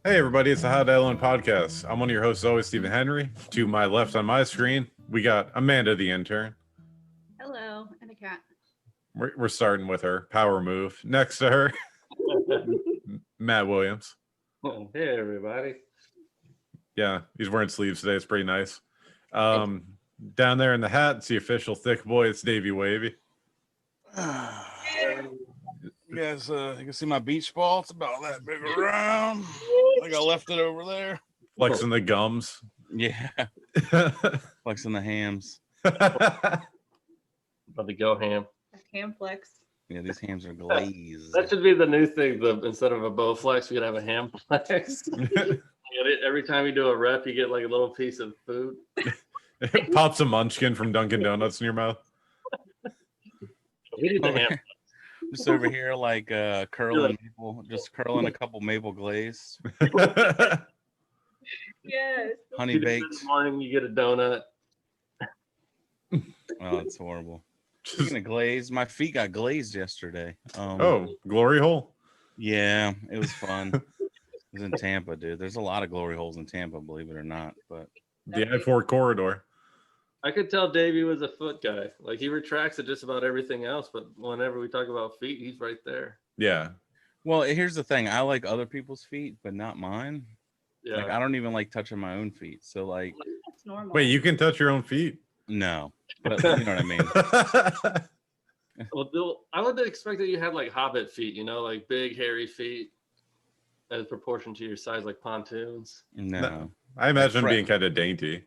Hey everybody, it's the How to Ellen podcast. I'm one of your hosts always, Stephen Henry. To my left on my screen, we got Amanda the intern. Hello, and a cat. We're starting with her power move. Next to her, Matt Williams. Hey everybody. Yeah, he's wearing sleeves today. It's pretty nice. Down there in the hat, it's the official thick boy. It's Davey Wavy. You guys, you can see my beach ball. It's about that big around. Like I left it over there. Flexing the gums. Yeah, flexing the hams. About to go ham. Ham flex. Yeah, these hams are glazed. That should be the new thing. Instead of a bow flex, we could have a ham flex. Every time you do a rep, you get like a little piece of food. Pops a munchkin from Dunkin' Donuts in your mouth. We need the ham. Just over here, like curling maple, just curling a couple maple glazed, Yes. honey You do it baked. in the morning, you get a donut. Oh, it's horrible. Speaking of glazed, my feet got glazed yesterday. Oh, glory hole. Yeah, it was fun. It was in Tampa, dude. There's a lot of glory holes in Tampa, believe it or not. But The I-4 corridor. I could tell Davey was a foot guy. Like he retracts at just about everything else, but whenever we talk about feet, he's right there. Yeah. well, here's the thing. I like other people's feet, but not mine. Yeah. Like I don't even like touching my own feet. So like, That's normal. Wait, you can touch your own feet? no. But you know what I mean. Well, I would expect that you had like hobbit feet, like big hairy feet as proportion to your size, like pontoons. No. I imagine Right. being kind of dainty.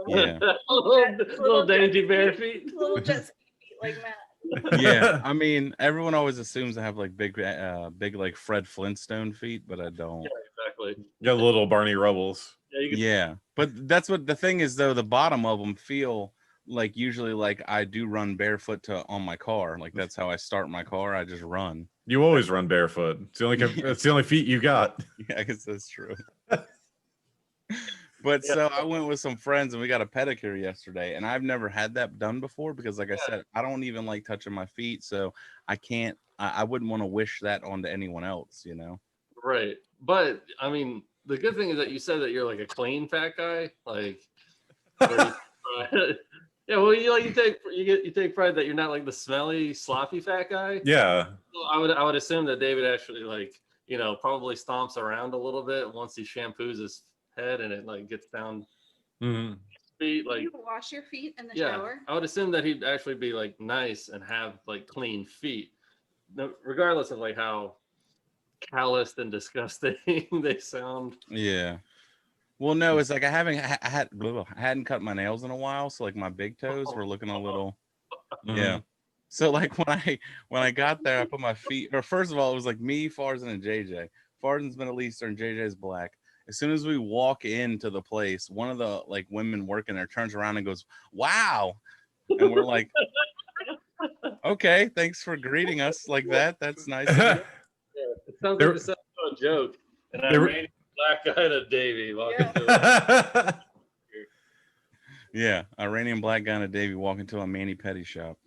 Yeah. little dainty bear feet. Little jet ski feet like Matt. Yeah. I mean, everyone always assumes I have like big like Fred Flintstone feet, but I don't. Yeah, exactly. You got little Barney Rubbles. Yeah, you can Yeah. But that's what the thing is, though. The bottom of them feel like usually like I do run barefoot on my car. Like that's how I start my car. I just run. You always run barefoot. It's the only feet you got. Yeah, I guess that's true. But Yeah. so I went with some friends and we got a pedicure yesterday, and I've never had that done before because, like I said, I don't even like touching my feet, so I can't. I wouldn't want to wish that onto anyone else, Right. But I mean, the good thing is that you said that you're like a clean fat guy. Like where yeah, well you take pride that you're not like the smelly, sloppy fat guy. Yeah. So I would assume that David actually probably stomps around a little bit once he shampoos his head and it like gets down Mhm. his feet. Like You wash your feet in the yeah, shower. I would assume that he'd actually be like nice and have like clean feet. No, regardless of like how calloused and disgusting they sound. Yeah. Well, no, it's like I hadn't cut my nails in a while, so like my big toes were looking a little. Yeah. So like when I got there, I put my feet. Or first of all, it was like me, Farzan, and JJ. Farzan's Middle Eastern, JJ's Black. As soon as we walk into the place, one of the like women working there turns around and goes, "Wow," and we're like, "Okay, thanks for greeting us like that. That's nice." It sounds like this a joke. And I They were- ran a black guy to Davey walking Yeah. to Yeah, Iranian black guy and a Davy walk into a mani petty shop.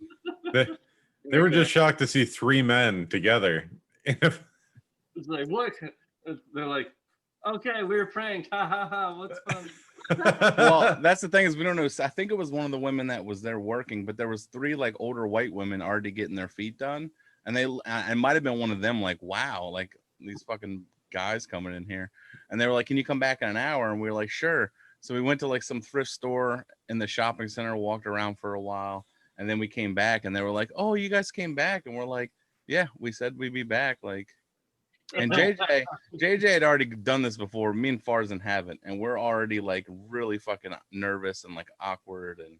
They were just shocked to see three men together. It's like, what? They're like, okay, we were pranked. Ha ha ha. What's fun? Well, that's the thing is we don't know. I think it was one of the women that was there working, but there was three like older white women already getting their feet done, and it might have been one of them. Like, wow, like these fucking guys coming in here, and they were like, "Can you come back in an hour?" And we were like, "Sure." So we went to like some thrift store in the shopping center, walked around for a while, and then we came back, and they were like, "Oh, you guys came back," and we're like, "Yeah, we said we'd be back." Like. And JJ had already done this before. Me and Farzan haven't, and we're already like really fucking nervous and like awkward. And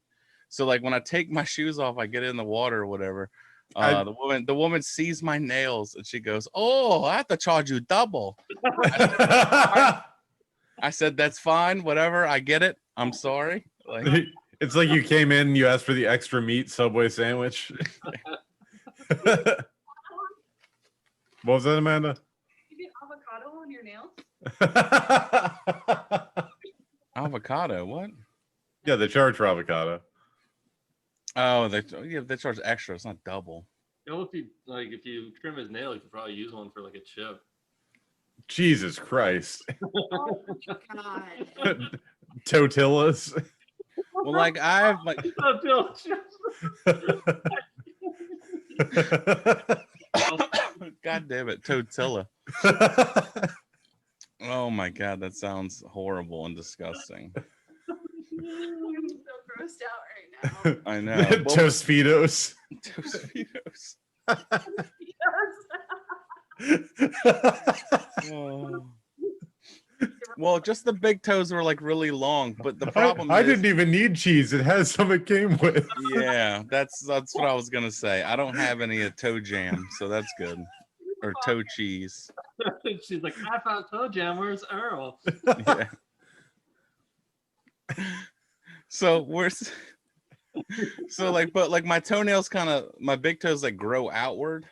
so like when I take my shoes off, I get in the water or whatever. The woman sees my nails and she goes, "Oh, I have to charge you double." I said, "That's fine, whatever. I get it. I'm sorry." Like, It's like you came in, you asked for the extra meat Subway sandwich. What was that, Amanda? You get avocado on your nails? avocado, what? Yeah, they charge for avocado. Oh, they charge extra. It's not double. If you trim his nail, you could probably use one for like a chip. Jesus Christ. Oh my god. Tortillas. Well, like I have like God damn it, Totilla. Oh my god, that sounds horrible and disgusting. I'm so grossed out right now. I know. Tos-Feet-Os. Tos-Feet-Os. Oh. Well, just the big toes were like really long, but the problem I is, didn't even need cheese. It has some it came with. yeah, that's what I was gonna say. I don't have any toe jam, so that's good. Or toe cheese. She's like, I found toe jam. Where's Earl? Yeah. So but like my toenails my big toes like grow outward.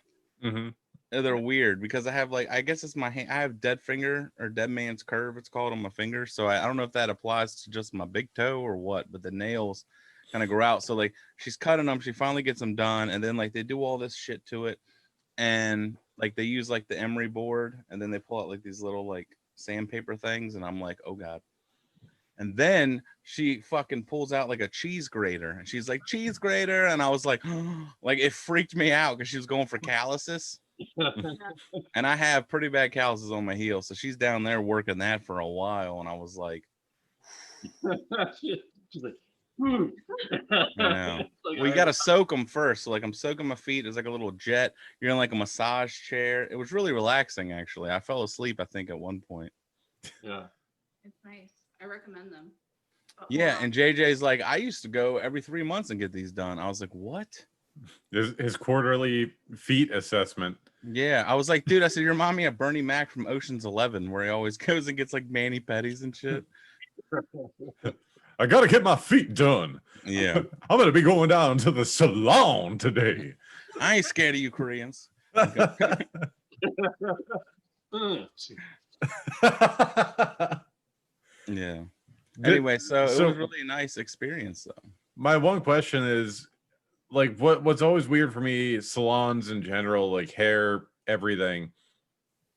Mm-hmm. And they're weird because I have I guess it's my hand. I have dead finger or dead man's curve, it's called, on my finger. So I don't know if that applies to just my big toe or what, but the nails kind of grow out. So like she's cutting them, she finally gets them done, and then like they do all this shit to it, and like they use like the emery board, and then they pull out like these little like sandpaper things, and I'm like, oh god. And then she fucking pulls out like a cheese grater, and she's like, cheese grater, and I was like, like it freaked me out because she was going for calluses. And I have pretty bad calluses on my heel, so she's down there working that for a while, and I was like, She's like, yeah. Well, you got to soak them first. So like I'm soaking my feet. It's like a little jet. You're in like a massage chair. It was really relaxing, actually. I fell asleep, I think, at one point. Yeah. It's nice. I recommend them. But Yeah, wow. and JJ's like, I used to go every 3 months and get these done. I was like, what? His quarterly feet assessment. Yeah, I was like, dude, I said, you remind me of Bernie Mac from Ocean's 11, where he always goes and gets like mani-pedis and shit. I gotta get my feet done. Yeah. I'm gonna be going down to the salon today. I ain't scared of you Koreans. Yeah. Anyway, so it was really a nice experience, though. My one question is, like, what's always weird for me, salons in general, like hair, everything.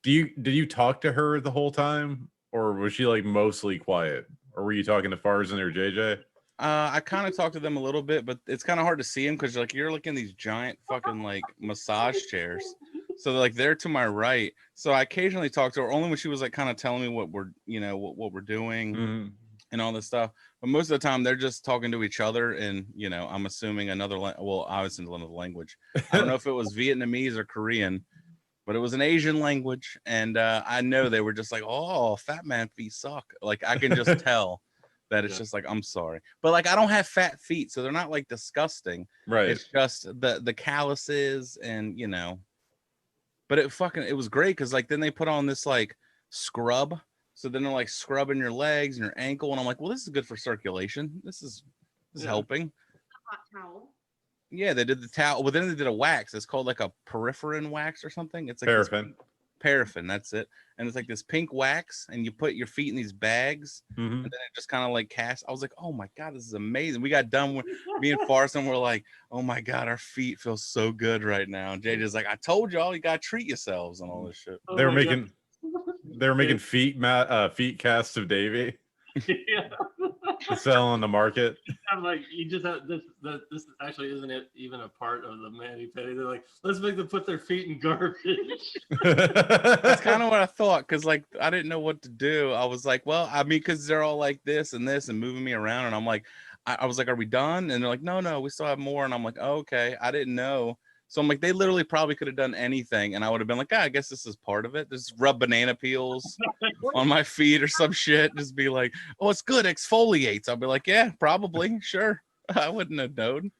Did you talk to her the whole time, or was she like mostly quiet, or were you talking to Farzan or JJ? I kind of talked to them a little bit, but it's kind of hard to see them because like you're looking at these giant fucking like massage chairs. So like they're to my right. So I occasionally talk to her only when she was like kind of telling me what we're what we're doing and all this stuff. But most of the time they're just talking to each other, and I'm assuming another obviously another language. I don't know if it was Vietnamese or Korean, but it was an Asian language, and I know they were just like, oh, fat man feet suck. Like I can just tell that it's just like, I'm sorry, but like I don't have fat feet, so they're not like disgusting. Right. It's just the calluses, and but it was great because like then they put on this like scrub, so then they're like scrubbing your legs and your ankle, and I'm like, well, this is good for circulation. This is helping. Hot towel. Yeah, they did the towel. Well, then they did a wax. It's called like a peripherin wax or something. It's like paraffin. That's it. And it's like this pink wax, and you put your feet in these bags, and then it just kind of like casts. I was like, oh my god, this is amazing. We got done with me and Farson. We're like, oh my god, our feet feel so good right now. And JJ's like, I told y'all, you gotta treat yourselves and all this shit. They were making feet casts of Davey. Yeah. To sell on the market. I'm like, you just have this actually isn't it even a part of the mani-pedi. They're like, let's make them put their feet in garbage. That's kind of what I thought, because like I didn't know what to do. I was like, well, I mean, because they're all like this and this and moving me around, and I'm like, I was like, are we done? And they're like, no, we still have more. And I'm like, oh, okay, I didn't know. So I'm like, they literally probably could have done anything, and I would have been like, I guess this is part of it. Just rub banana peels on my feet or some shit. Just be like, oh, it's good, exfoliates. I'll be like, yeah, probably, sure. I wouldn't have known.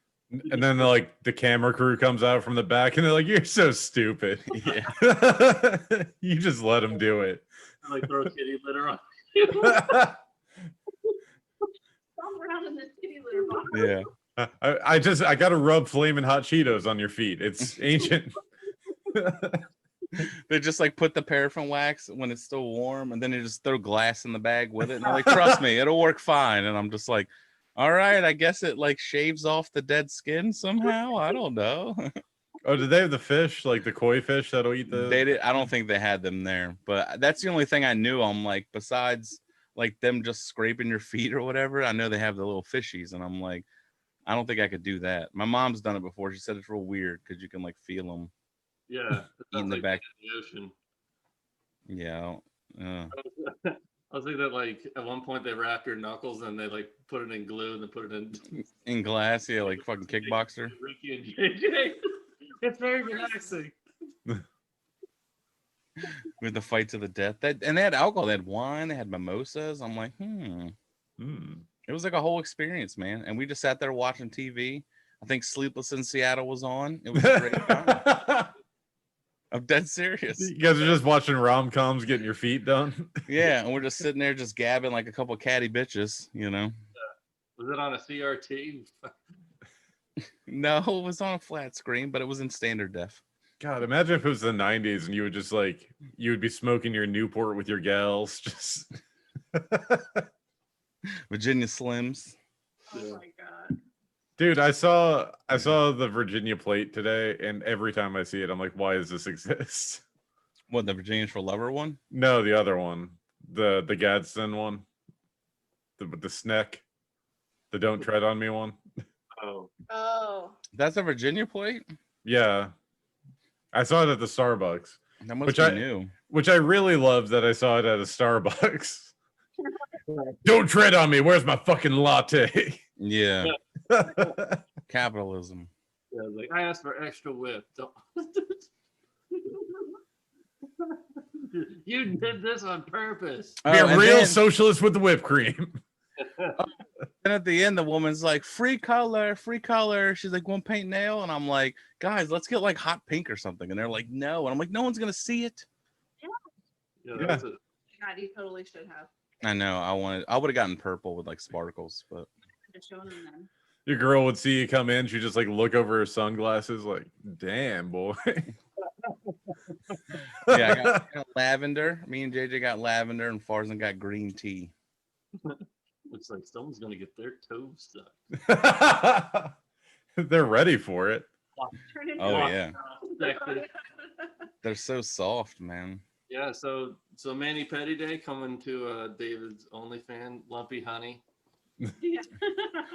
And then like the camera crew comes out from the back, and they're like, you're so stupid. Yeah. You just let them do it. Like throw kitty litter on. Stomp around in this kitty litter box. Yeah. I gotta rub flaming hot Cheetos on your feet. It's ancient. They just like put the paraffin wax when it's still warm, and then they just throw glass in the bag with it, and they're like, trust me, it'll work fine. And I'm just like, all right, I guess it like shaves off the dead skin somehow. I don't know. Oh, did they have the fish, like the koi fish that'll eat the? They did. I don't think they had them there, but that's the only thing I knew. I'm like, besides like them just scraping your feet or whatever, I know they have the little fishies, and I'm like, I don't think I could do that. My mom's done it before. She said it's real weird because you can like feel them. Yeah, it Eating sounds the like back. being in the ocean. Yeah. I was thinking that like at one point they wrap your knuckles and they like put it in glue and then put it in In glass, yeah, like fucking kickboxer. Ricky and JJ. It's very relaxing. With the fight to the death. And they had alcohol, they had wine, they had mimosas. I'm like, It was like a whole experience, man. And we just sat there watching TV. I think Sleepless in Seattle was on. It was a great time. I'm dead serious. You guys are just watching rom-coms, getting your feet done. Yeah, and we're just sitting there just gabbing like a couple catty bitches, you know. Was it on a CRT? No, it was on a flat screen, but it was in standard def. God, imagine if it was the 90s and you would just like you would be smoking your Newport with your gals, just Virginia Slims. Oh my god. dude. I saw the Virginia plate today, and every time I see it, I'm like, why does this exist? What, the Virginians for Lover one? No, the other one, the Gadsden one, with the snack, the Don't Tread on Me one. Oh, Oh. That's a Virginia plate? Yeah, I saw it at the Starbucks, That must Which be I- new. which I really love that I saw it at a Starbucks. Don't tread on me. Where's my fucking latte? Yeah. Capitalism. yeah. Like I asked for extra whip. Don't... You did this on purpose. Be a and real then- socialist with the whipped cream. And at the end, the woman's like, free color, free color. She's like, one paint nail. And I'm like, guys, let's get like hot pink or something. And they're like, no. And I'm like, no one's going to see it. Yeah, Yeah. that's it. God, you totally should have. I know. I would have gotten purple with like sparkles, but Just shown them then. Your girl would see you come in. She'd just like look over her sunglasses, like, damn, boy. yeah, I got lavender. Me and JJ got lavender, and Farzan got green tea. Looks like someone's gonna get their toes stuck. They're ready for it. Turn it Oh, off. yeah. They're so soft, man. Yeah, so Manny Petty Day coming to David's OnlyFans, Lumpy Honey. Yeah.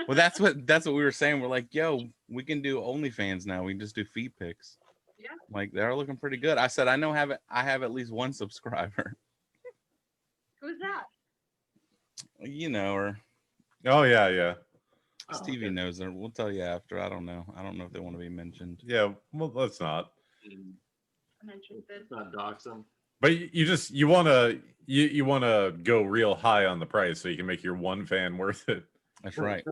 Well, that's what we were saying. We're like, yo, we can do OnlyFans now. We can just do feet pics. Yeah. Like they're looking pretty good. I said, I have at least one subscriber. Who's that? You know her. Oh yeah. Oh, Stevie okay. knows her. We'll tell you after. I don't know if they want to be mentioned. Yeah, well, let's not. I'm interested. Not dox them. But you want to go real high on the price so you can make your one fan worth it That's right.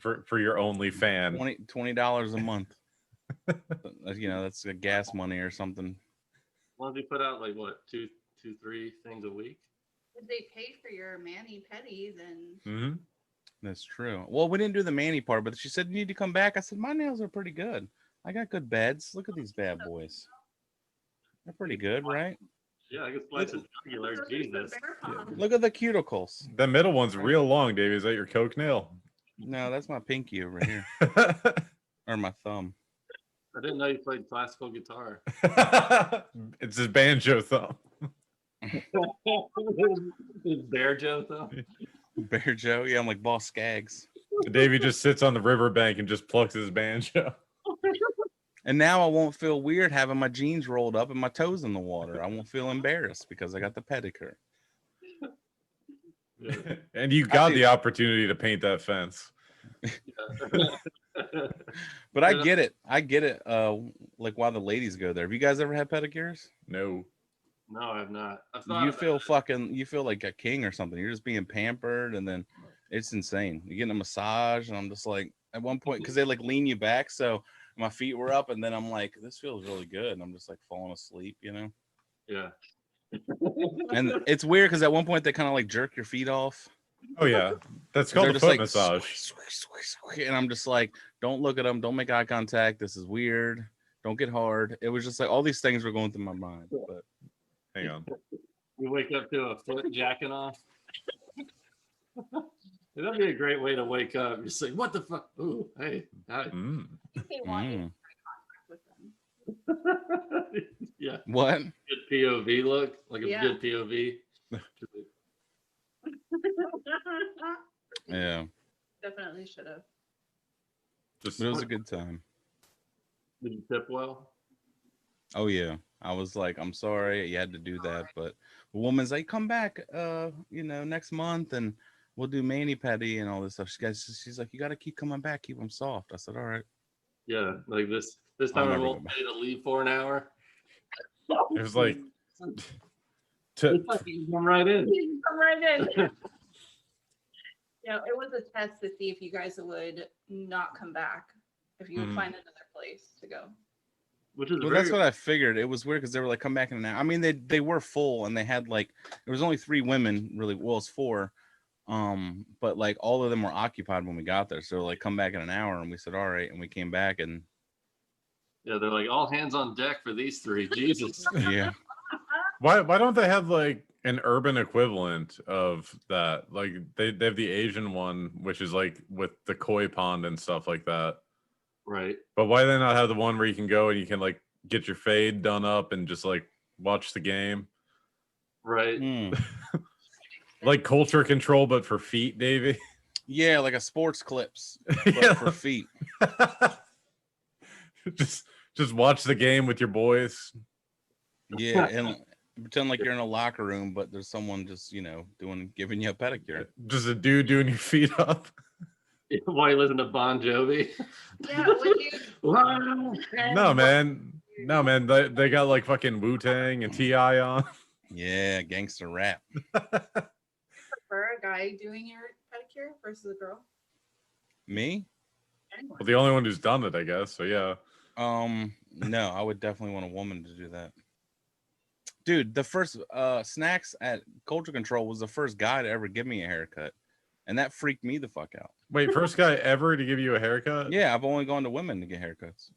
for your only fan. $20 a month. You know, that's a gas money or something. Why don't they put out like what, two, 3 things a week? If they pay for your mani pedi, then Hmm. That's true. Well, we didn't do the Manny part, but she said you need to come back. I said my nails are pretty good. I got good beds. Look at these bad boys. They're pretty good, right? Yeah, I guess slice a jugular. Jesus. Look at the cuticles. The middle one's real long, Davey. Is that your coke nail? No, that's my pinky over here, or my thumb. I didn't know you played classical guitar. It's his banjo thumb. Is Bear Joe though? Bear Joe. Yeah, I'm like Boss Skaggs. Davey just sits on the riverbank and just plucks his banjo. And now I won't feel weird having my jeans rolled up and my toes in the water. I won't feel embarrassed because I got the pedicure. Yeah. And you got the opportunity to paint that fence. But I get it. Like why the ladies go there. Have you guys ever had pedicures? No. No, I have not. I've thought You about feel it. you feel like a king or something. You're just being pampered, and then it's insane. You're getting a massage, and I'm just like at one point because they like lean you back, so my feet were up, and then I'm like, this feels really good, and I'm just like falling asleep, you know. Yeah. And it's weird because at one point they kind of like jerk your feet off. Oh yeah, that's They're called a just foot like massage. and I'm just like, don't look at them, don't make eye contact. This is weird. Don't get hard. It was just like all these things were going through my mind. But Hang on. You wake up to a foot jacking off. That'd be a great way to wake up. You're just like, what the fuck? Ooh, hey, hi. Mm. they want you to Mm. make contact with Yeah, What? good POV look, like a Yeah. good POV. Yeah, Definitely should have. Just but it was a good time. Did you tip well? Oh yeah, I was like, I'm sorry you had to do that, but the woman's like, come back, next month, and we'll do mani pedi and all this stuff. She's like, you got to keep coming back, keep them soft. I said, all right. Yeah, like this I'll time I never won't go back. pay to leave for an hour. it was like It's like you come right in. You come right in. It was a test to see if you guys would not come back, if you would Mhm. find another place to go. Which is Well, very that's what I figured. It was weird because they were like, come back in an hour. I mean, they were full, and they had like there was only 3 women really. Well, it's 4, but like all of them were occupied when we got there. So like, come back in an hour, and we said, all right, and we came back, and yeah, they're like all hands on deck for these 3. Jesus. yeah, why don't they have like an urban equivalent of that? Like they have the Asian one, which is like with the koi pond and stuff like that. Right. But why do they not have the one where you can go and you can like get your fade done up and just like watch the game? Right. Like culture control, but for feet, Davey. yeah, like a sports clips, but Yeah. for feet. just watch the game with your boys. Yeah, and pretend like you're in a locker room, but there's someone just giving you a pedicure. Just a dude doing your feet up. Why you listen to Bon Jovi? Yeah, would you? No, man. No, man. They got like fucking Wu-Tang and T.I. on. Yeah, gangster rap. Prefer a guy doing your pedicure versus a girl? Me? Anyone. Well, the only one who's done it, I guess. So yeah. No, I would definitely want a woman to do that. Dude, the first snacks at Culture Control was the first guy to ever give me a haircut. And that freaked me the fuck out. Wait, first guy ever to give you a haircut? Yeah, I've only gone to women to get haircuts.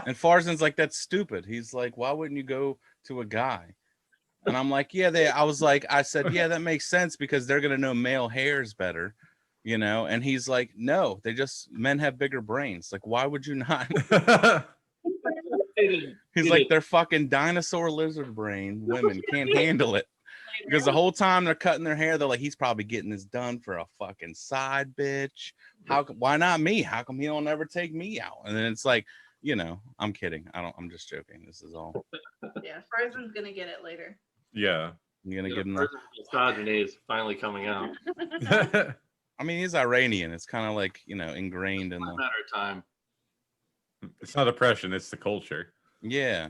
And Farzan's like, that's stupid. He's like, why wouldn't you go to a guy? And I'm like, I said, yeah, that makes sense because they're gonna know male hairs better, And he's like, no, men have bigger brains. Like, why would you not? He's like, they're fucking dinosaur lizard brain women can't handle it. Because the whole time they're cutting their hair, they're like, he's probably getting this done for a fucking side bitch. Why not me? How come he don't ever take me out? And then it's like, I'm kidding. I'm just joking. This is all. Yeah, Farzan's gonna get it later. Yeah. You're gonna Yeah, give him misogyny is finally coming out. I mean, he's Iranian. It's kind of like, ingrained in It's a the. matter of time. It's not oppression, it's the culture. Yeah.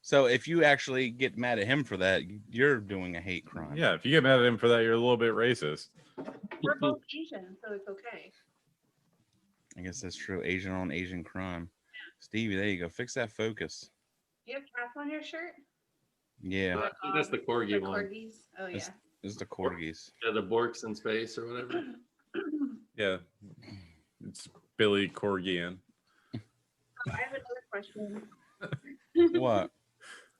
So if you actually get mad at him for that, you're doing a hate crime. Yeah, if you get mad at him for that, you're a little bit racist. We're both Asian, so it's okay. I guess that's true. Asian on Asian crime. Stevie, there you go. Fix that focus. Do you have cats on your shirt? Yeah. I think that's the corgi one. Corgis. Oh yeah. It's the corgis. Yeah, the Borks in space or whatever. Yeah. It's Billy Corgian. I have another question. What?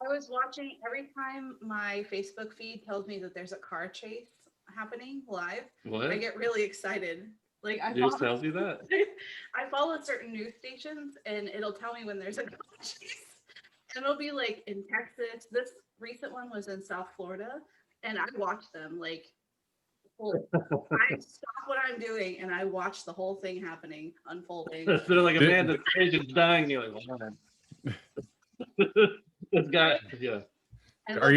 I was watching every time my Facebook feed tells me that there's a car chase happening live. What? I get really excited. Like It just tells you that. I follow certain news stations and it'll tell me when there's a car chase. And it'll be like in Texas. This recent one was in South Florida, and I watched them like. I stop what I'm doing and I watch the whole thing happening, unfolding. They're like, Amanda Page is dying. You're like, wow. This guy, yeah. And Are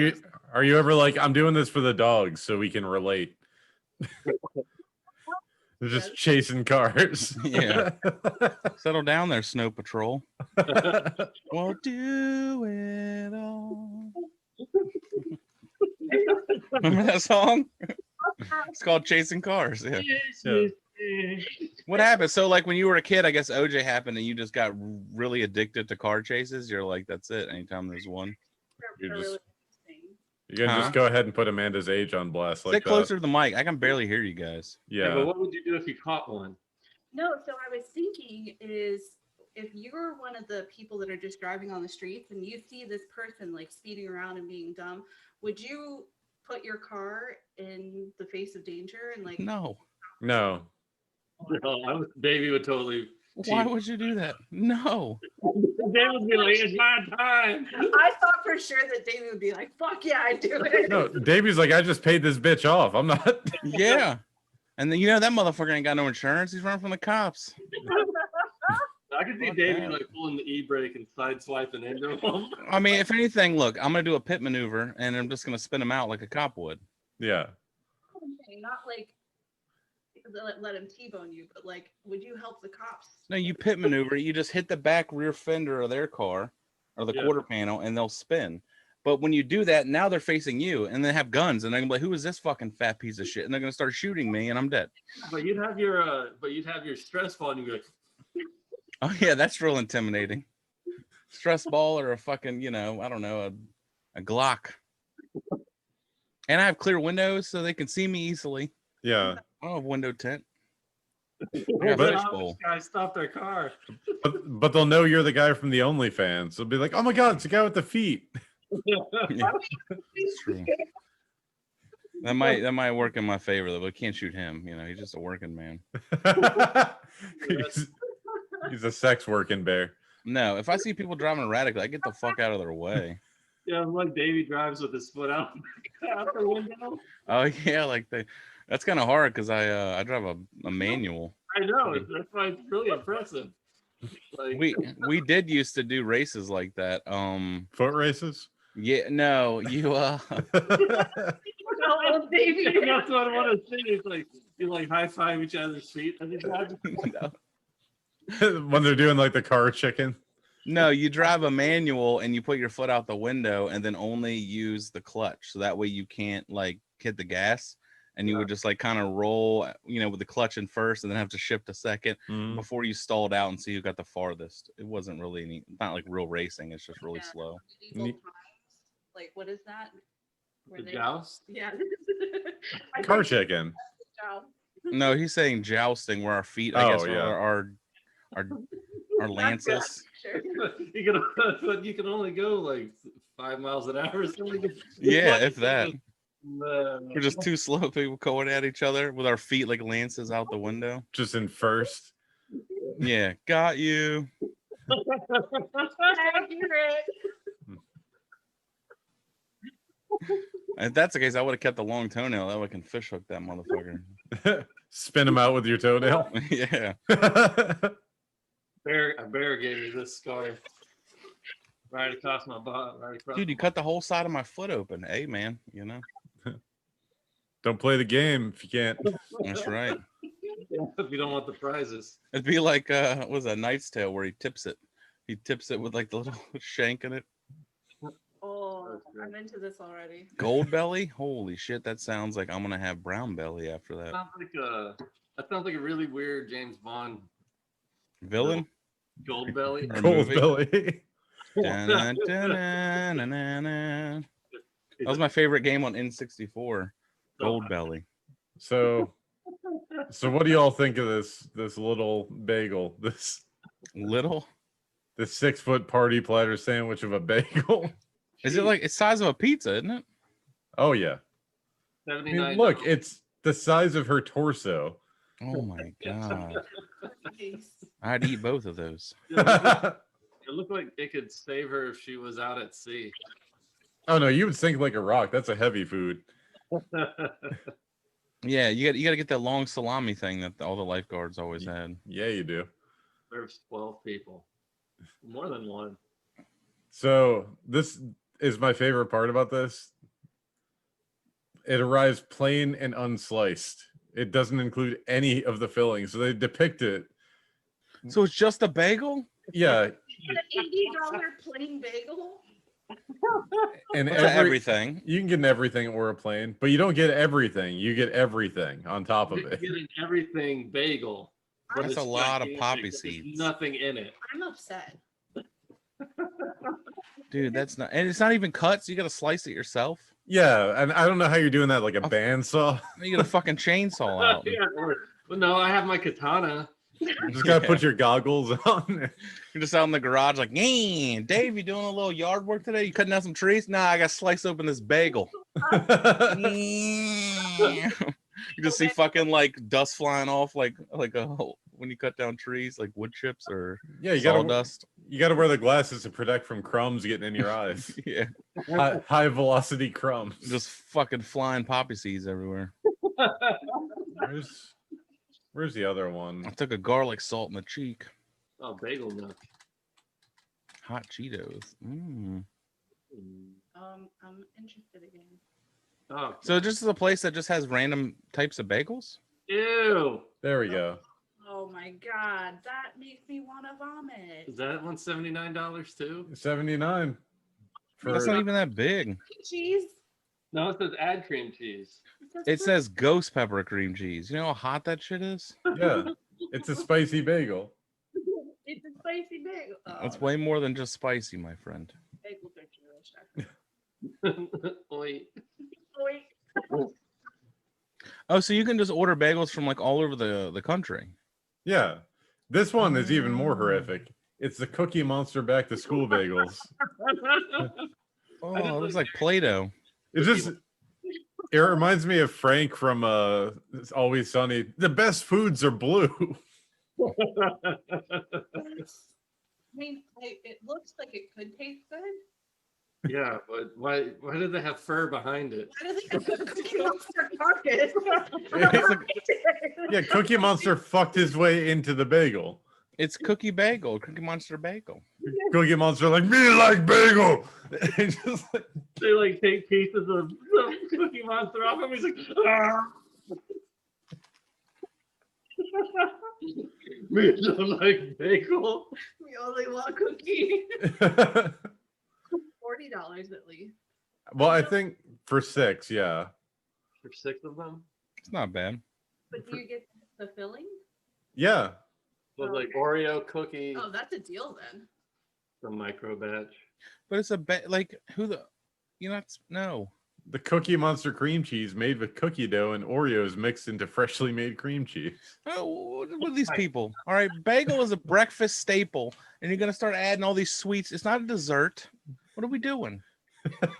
you ever like, I'm doing this for the dogs so we can relate? They're just chasing cars. Yeah. Settle down there, Snow Patrol. We'll do it all. Remember that song? It's called Chasing Cars. Yeah. Yeah. What happened? So, like, when you were a kid, I guess OJ happened and you just got really addicted to car chases. You're like, that's it. Anytime there's one. You're they're just- really interesting. You're gonna Huh? just go ahead and put Amanda's age on blast like Sit closer to the mic. I can barely hear you guys. that. Yeah, Yeah. but what would you do if you caught one? No, so I was thinking is if you're one of the people that are just driving on the streets and you see this person like speeding around and being dumb, would you put your car in the face of danger and like No. No. Baby would totally. Why would you do that? No. David would be like, it's my time. I thought for sure that David would be like, fuck yeah, I do it. No, Davey's like, I just paid this bitch off. I'm not. Yeah. And then that motherfucker ain't got no insurance. He's running from the cops. I could see Fuck Davey that. like pulling the e-brake and sideswiping into him. I mean, if anything, look, I'm gonna do a pit maneuver and I'm just gonna spin him out like a cop would. Yeah. Okay, not like let him T-bone you, but like, would you help the cops? No, you pit maneuver. You just hit the back rear fender of their car or the quarter panel, and they'll spin. But when you do that, now they're facing you, and they have guns, and they're gonna be like, "Who is this fucking fat piece of shit?" And they're gonna start shooting me, and I'm dead. But you'd have your stress ball, and you'd be like, Oh yeah, that's real intimidating. Stress ball or a fucking, I don't know, a Glock. And I have clear windows, so they can see me easily. Yeah. I don't have window tint. But- this guy stopped their car. But they'll know you're the guy from the OnlyFans. They'll be like, oh my God, it's the guy with the feet. Yeah, it's true. That might work in my favor though, but I can't shoot him. He's just a working man. he's a sex working bear. No, if I see people driving erratically, I get the fuck out of their way. Yeah, like Davey drives with his foot out the window. Oh yeah, that's kind of hard because I drive a manual. I know, that's why it's really impressive. Like, We did used to do races like that. Foot races? Yeah, no, you Oh, David. that's what I want to see. It's like you like high five each other's feet. I think no. When they're doing like the car chicken. No, you drive a manual and you put your foot out the window and then only use the clutch. So that way you can't like hit the gas, and you would just like kind of roll, with the clutch in first and then have to shift a second before you stalled out and see who got the farthest. It wasn't really not like real racing. It's just really slow. Medieval times. Like, what is that? Where the joust. Yeah. Car chicken. Joust. No, he's saying jousting where our feet, I guess, yeah. are lances. Sure. You can only go like 5 miles an hour. Yeah, if that. No. We're just two slow people going at each other with our feet like lances out the window. Just in first. Yeah, got you. Accurate. If that's the case, I would have kept the long toenail. That way I can fish hook that motherfucker. Spin him out with your toenail. Yeah. A bear gave me this scar right across my butt. Right across. Dude, you cut the whole side of my foot open. Hey, man, Don't play the game if you can't. That's right. If you don't want the prizes. It'd be like, what was that, Knight's Tale, where he tips it. He tips it with like the little shank in it. Oh, I'm into this already. Gold belly? Holy shit, that sounds like I'm going to have brown belly after that. That sounds like a really weird James Bond Villain? gold belly. Or Cold movie. belly. Dun-dun-dun-dun-dun-dun. That was my favorite game on N64. Gold belly. So what do y'all think of this little bagel? This Little? 6-foot party platter sandwich of a bagel. Is it like it's size of a pizza, isn't it? Oh yeah. I 79. mean, look, it's the size of her torso. Oh my god. Nice. I'd eat both of those. It looked like it could save her if she was out at sea. Oh no, you would sink like a rock. That's a heavy food. Yeah, you got to get that long salami thing that all the lifeguards always had. Yeah, you do. There's 12 people. More than one. So this is my favorite part about this. It arrives plain and unsliced. It doesn't include any of the filling. So they depict it. So it's just a bagel? Yeah. An $80 plain bagel? And What's everything. You can get an everything or a plain, but you don't get everything. You get everything on top of You it. get an everything bagel. but That's it's a lot of gigantic, poppy but there's seeds. Nothing in it. I'm upset. Dude, that's not, and it's not even cut, so you got to slice it yourself. Yeah, and I don't know how you're doing that like a bandsaw. You get a fucking chainsaw out. Yeah, well, no, I have my katana. You just gotta put your goggles on. You're just out in the garage like, yeah, Dave, you doing a little yard work today? You cutting down some trees? Nah, I got to slice open this bagel. You just see fucking like dust flying off like when you cut down trees, like wood chips or Yeah, you sawdust. You got to wear the glasses to protect from crumbs getting in your eyes. Yeah, High velocity crumbs. just fucking flying poppy seeds everywhere. Where's the other one? I took a garlic salt in the cheek. Oh, bagel nut. Hot Cheetos. Mm. I'm interested again. Oh, So this is a place that just has random types of bagels? ew. There we go. Oh my god, that makes me want to vomit. Is that one $79 too? 79. That's not even that big. Cheese? No, it says add cream cheese. It says ghost pepper cream cheese. You know how hot that shit is? Yeah, it's a spicy bagel. It's a spicy bagel. Oh, It's way more than just spicy, my friend. bagels are delicious. Wait. Wait. Oh, so you can just order bagels from like all over the country. Yeah, this one is even more horrific. It's the Cookie Monster back to school bagels. Oh, it looks like Play-Doh. It reminds me of Frank from It's Always Sunny. The best foods are blue. I mean, it looks like it could taste good. Yeah, but why did they have fur behind it? Why do they have a Cookie Monster carcass? Yeah, Cookie Monster fucked his way into the bagel. It's Cookie Monster bagel. Cookie Monster like, me like bagel. And just like, They like take pieces of Cookie Monster off him. He's like, ah. Me don't like bagel. We only want cookie. $40 at least. well, I think for 6, yeah. For 6 of them? It's not bad. But do you get the filling? Yeah. With like Oreo cookie, Oh, that's a deal then. the micro batch. But it's like who the no. The Cookie Monster cream cheese made with cookie dough and Oreos mixed into freshly made cream cheese. Oh, what are these people? All right, bagel is a breakfast staple, and you're gonna start adding all these sweets. It's not a dessert. What are we doing?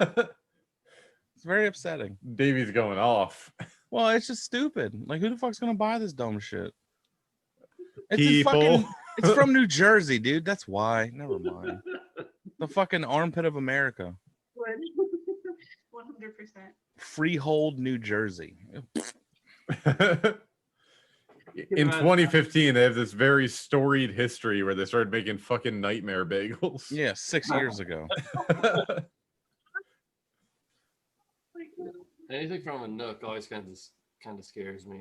It's very upsetting. Davey's going off. Well, it's just stupid. Like, who the fuck's gonna buy this dumb shit? People. It's from New Jersey, dude. That's why. Never mind. The fucking armpit of America. 100%. Freehold, New Jersey. In 2015, they have this very storied history where they started making fucking nightmare bagels. Yeah, 6 years ago. Anything from a Nook always kind of scares me.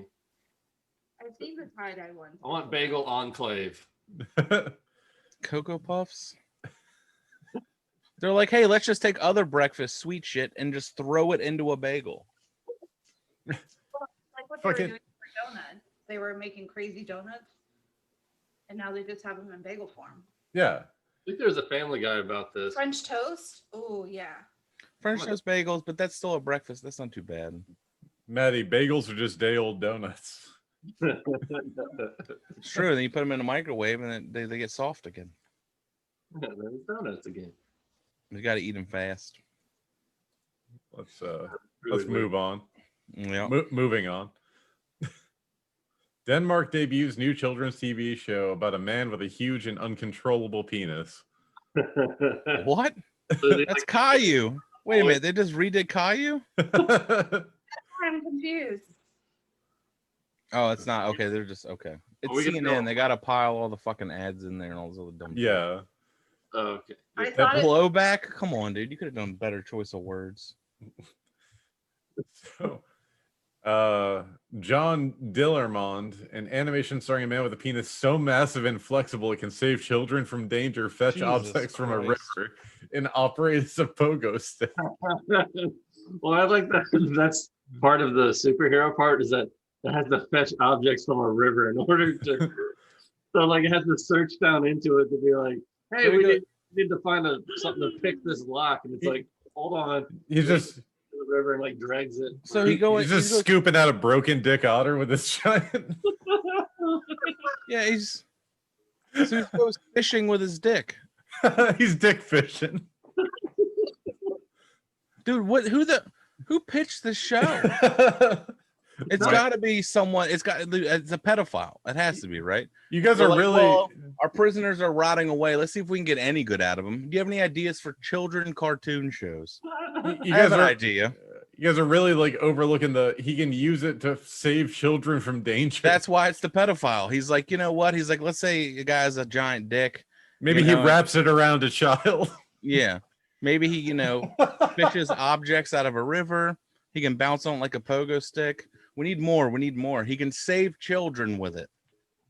I've seen the tie-dye one. I want bagel enclave. Cocoa Puffs. They're like, hey, let's just take other breakfast sweet shit and just throw it into a bagel. Like what they were doing for donuts. They were making crazy donuts, and now they just have them in bagel form. Yeah. I think there's a Family Guy about this. French toast? Oh, yeah. French toast bagels, but that's still a breakfast. That's not too bad. Maddie, bagels are just day old donuts. It's true. Then you put them in a microwave and then they get soft again. Yeah, there's donuts again. You got to eat them fast. Let's move on. Yeah. Moving on. Denmark debuts new children's TV show about a man with a huge and uncontrollable penis. What? That's Caillou. Wait a minute. They just redid Caillou? I'm confused. Oh, it's not. Okay, they're just okay. It's CNN. They got to pile all the fucking ads in there and all those other dumb shit. Yeah. Oh, okay. I The thought blowback? Come on, dude. You could have done a better choice of words. So, John Dillermond, an animation starring a man with a penis so massive and flexible it can save children from danger, fetch Jesus objects from a Christ. river, and operate as a pogo stick. Well, I like that. That's part of the superhero part is that it has to fetch objects from a river in order to. So, like, it has to search down into it to be like, hey, So we need to find something to pick this lock, and it's like, hold on. He's just The river and like drags it. So he's just scooping out a broken dick otter with his giant. Yeah, so he goes fishing with his dick. He's dick fishing. Dude, who pitched this show? It's got to be someone. It's a pedophile. It has to be, right? You guys They're are like, really. well, Our prisoners are rotting away. Let's see if we can get any good out of them. Do you have any ideas for children cartoon shows? You I have guys an are idea. you guys are really like overlooking he can use it to save children from danger. That's why it's the pedophile. He's like, you know what? He's like, let's say a guy has a giant dick. Maybe you he know, wraps it around a child. Yeah. Maybe he, fishes objects out of a river. He can bounce on it like a pogo stick. We need more. We need more. He can save children with it.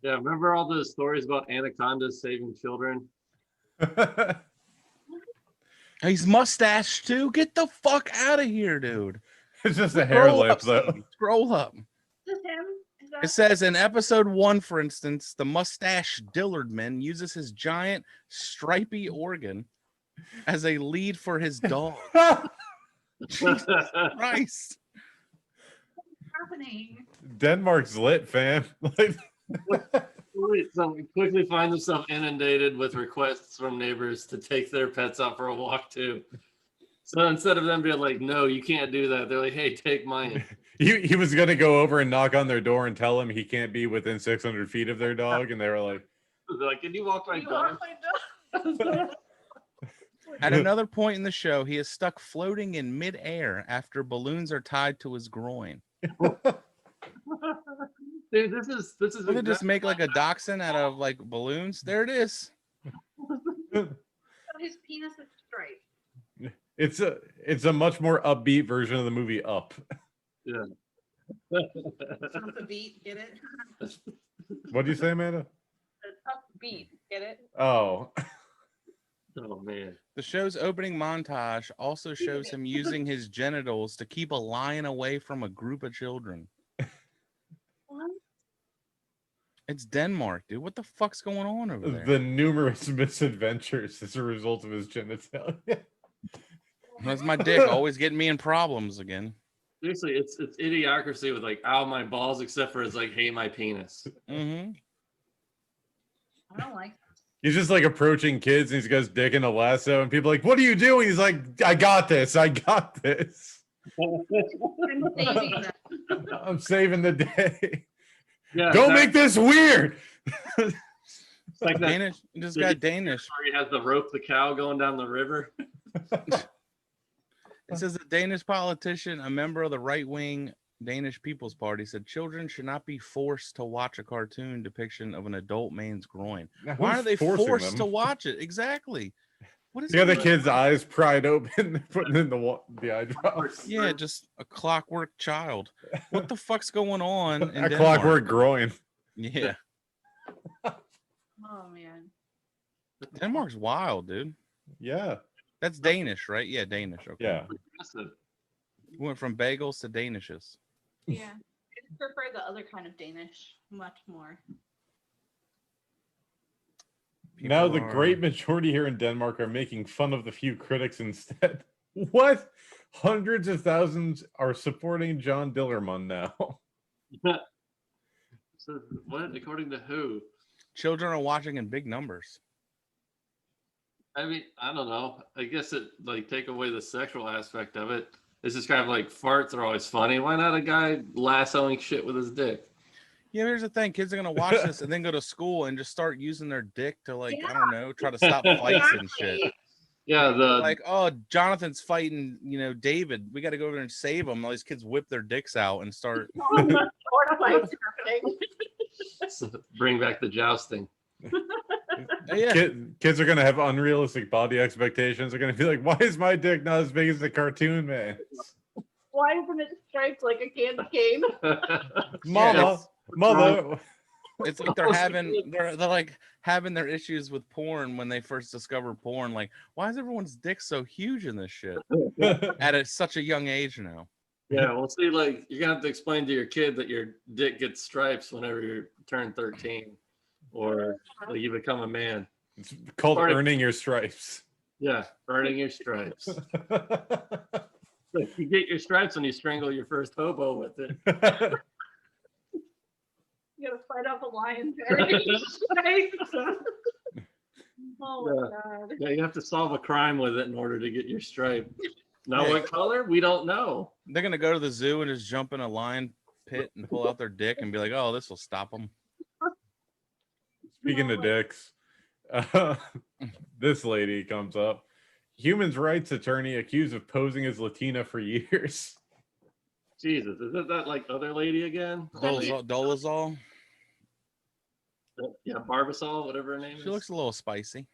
Yeah, remember all those stories about anacondas saving children? He's mustached too. Get the fuck out of here, dude. It's just a hair Scroll lip up, though. Steve. Scroll up. Is this him? Is that- It says in episode 1, for instance, the mustache Dillardman uses his giant stripy organ as a lead for his dog. Jesus Christ. What's happening? Denmark's lit, fam. Like, So we quickly find themselves inundated with requests from neighbors to take their pets out for a walk too. So instead of them being like, no, you can't do that, they're like, hey, take mine. he was gonna go over and knock on their door and tell them he can't be within 600 feet of their dog, and they were like, They're like, can you walk my You dog? want my dog? At another point in the show, he is stuck floating in midair after balloons are tied to his groin. Dude, this is Would it just make like a dachshund out of like balloons? There it is. So his penis is striped. it's a much more upbeat version of the movie Up. Yeah. Up the beat, get it? What do you say, Amanda? The up beat, get it? Oh, Oh man. The show's opening montage also shows him using his genitals to keep a lion away from a group of children. What? It's Denmark, dude. What the fuck's going on over there? the numerous misadventures as a result of his genitalia. That's my dick always getting me in problems again. Seriously, it's idiocracy with like, ow, my balls, except for it's like, hey, my penis. Mm-hmm. I don't like that. He's just like approaching kids and he's got his dick in a lasso, and people are like, what are you doing? He's like, I got this. I got this. I'm saving them. I'm saving the day. Yeah, Don't make this weird. It's like that Danish. This guy Danish. where he has the rope the cow going down the river. It says a Danish politician, a member of the right-wing Danish People's Party, said children should not be forced to watch a cartoon depiction of an adult man's groin. Now, Why who's are they forcing forced them? to watch it? Exactly. What is The other going on? kid's eyes pried open, putting in the eye drops. Yeah, just a clockwork child. What the fuck's going on in A Denmark? clockwork groin. Yeah, Oh man. Denmark's wild, dude. Yeah. That's Danish, right? Yeah, Danish. Okay. Yeah. We went from bagels to Danishes. Yeah. I prefer the other kind of Danish much more. Now the People are- great majority here in Denmark are making fun of the few critics instead. What? Hundreds of thousands are supporting John Dillerman now. So what? According to who? Children are watching in big numbers. I mean, I don't know. I guess it like take away the sexual aspect of it. It's just kind of like farts are always funny. Why not a guy lassoing shit with his dick? Yeah, here's the thing. Kids are going to watch this and then go to school and just start using their dick to, like, I don't know, try to stop fights and shit. Yeah, the Like, oh, Jonathan's fighting, David. We got to go over there and save him. All these kids whip their dicks out and start. bring back the jousting. Yeah. Kids are going to have unrealistic body expectations. They're going to be like, why is my dick not as big as the cartoon man? Why isn't it striped like a candy cane? Mama, mother. It's like they're like having their issues with porn when they first discovered porn. Like, why is everyone's dick so huge in this shit at such a young age now? Yeah, well, see, like you're gonna have to explain to your kid that your dick gets stripes whenever you turn 13, or like, you become a man. It's called Sorry. earning your stripes. Yeah, earning your stripes. Like, you get your stripes when you strangle your first hobo with it. You gotta fight off a lion bear. Oh my god. Yeah, you have to solve a crime with it in order to get your stripe. Now, Yeah. what color? We don't know. They're gonna go to the zoo and just jump in a lion pit and pull out their dick and be like, "Oh, this will stop them." Speaking of dicks, This lady comes up. Human rights attorney accused of posing as Latina for years. Jesus, is it that like other lady again? Dolezal. Yeah, Barbasol, whatever her name She is. looks a little spicy.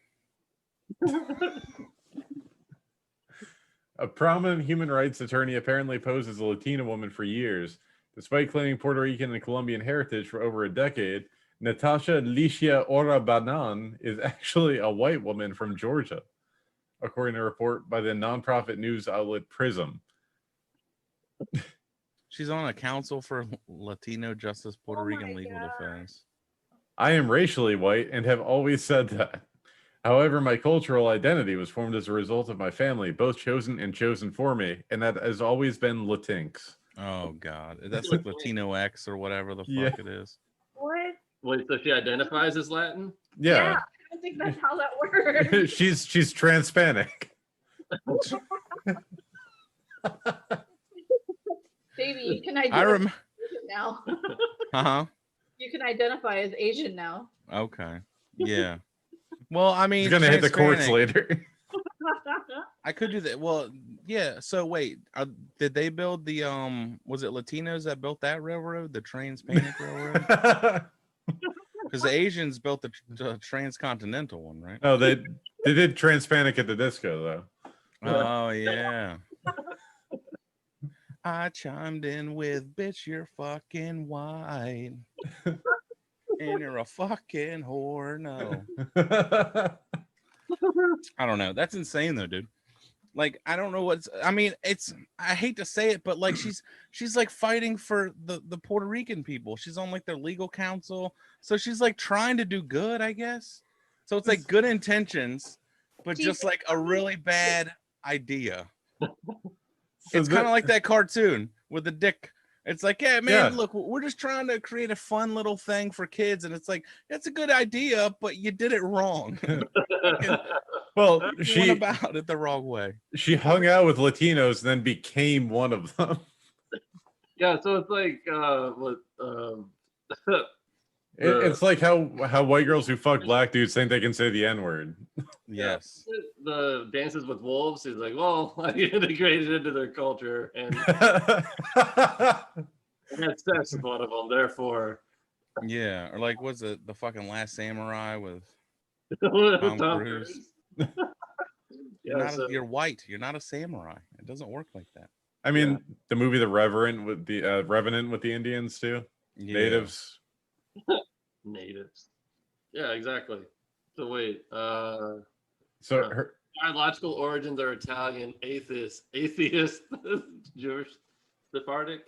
A prominent human rights attorney apparently posed as a Latina woman for years. Despite claiming Puerto Rican and Colombian heritage for over a decade, Natasha Licia Orabanan is actually a white woman from Georgia, according to a report by the nonprofit news outlet Prism. She's on a council for Latino Justice Puerto Oh Rican my Legal God. Defense. I am racially white and have always said that. However, my cultural identity was formed as a result of my family, both chosen and chosen for me, and that has always been Latinx. Oh God, that's like Latino X or whatever the Yeah. fuck it is. What? Wait, so she identifies as Latin? Yeah, I don't think that's how that works. she's Transpanic. Baby, you can I identify rem. as Asian now. Uh You can identify as Asian now. huh. Okay. Yeah. Well, I mean, He's gonna hit the courts Transpanic, later. I could do that. Well, yeah. So wait, did they build the Was it Latinos that built that railroad, the Transpanic Railroad? Because the Asians built the transcontinental one, right? No, they did Transpanic at the disco though. Oh yeah. I chimed in with "Bitch, you're fucking white, and you're a fucking whore." No, I don't know. That's insane though, dude. Like, I don't know what's. I mean, it's. I hate to say it, but like, she's like fighting for the Puerto Rican people. She's on like their legal council, so she's like trying to do good, I guess. So it's like good intentions, but just like a really bad idea. So It's kind of like that cartoon with the dick. It's like, yeah, man, look, we're just trying to create a fun little thing for kids, and it's like that's a good idea, but you did it wrong. Well, You went about it the wrong way. She hung out with Latinos and then became one of them. Yeah, so it's like It's like how white girls who fuck black dudes think they can say the N-word. Yes. the Dances with Wolves. He's like, well, I integrated into their culture and had sex with one of them. Therefore, Yeah, or like, what's it, the fucking Last Samurai with Tom Tom Cruise? Yeah, You're white. You're not a samurai. It doesn't work like that. I mean, the movie The Revenant with the Indians too. Yeah. Natives. Yeah, exactly. So wait, So her biological origins are Italian, atheist, Jewish, Sephardic.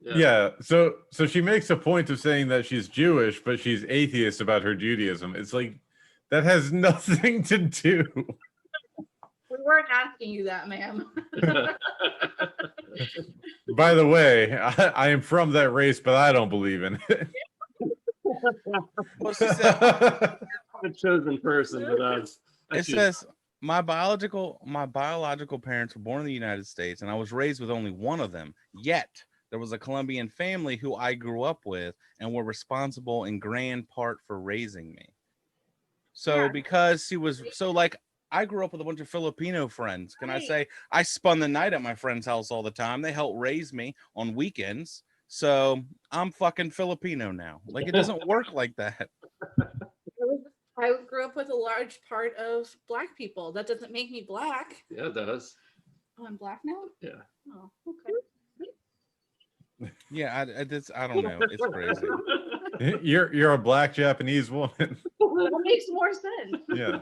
Yeah. So she makes a point of saying that she's Jewish, but she's atheist about her Judaism. It's like that has nothing to do. We weren't asking you that, ma'am. By the way, I am from that race, but I don't believe in it. Well, she said, I'm a chosen person, but it says my biological parents were born in the United States, and I was raised with only one of them. Yet there was a Colombian family who I grew up with and were responsible in grand part for raising me. So because she was so like, I grew up with a bunch of Filipino friends. Can I say I spun the night at my friend's house all the time? They helped raise me on weekends. So I'm fucking Filipino now. Like, it doesn't work like that. I grew up with a large part of black people. That doesn't make me black. yeah, it does. Oh, I'm black now? Yeah. Oh, okay. Yeah, I don't know. It's crazy. You're a black Japanese woman. That makes more sense. Yeah.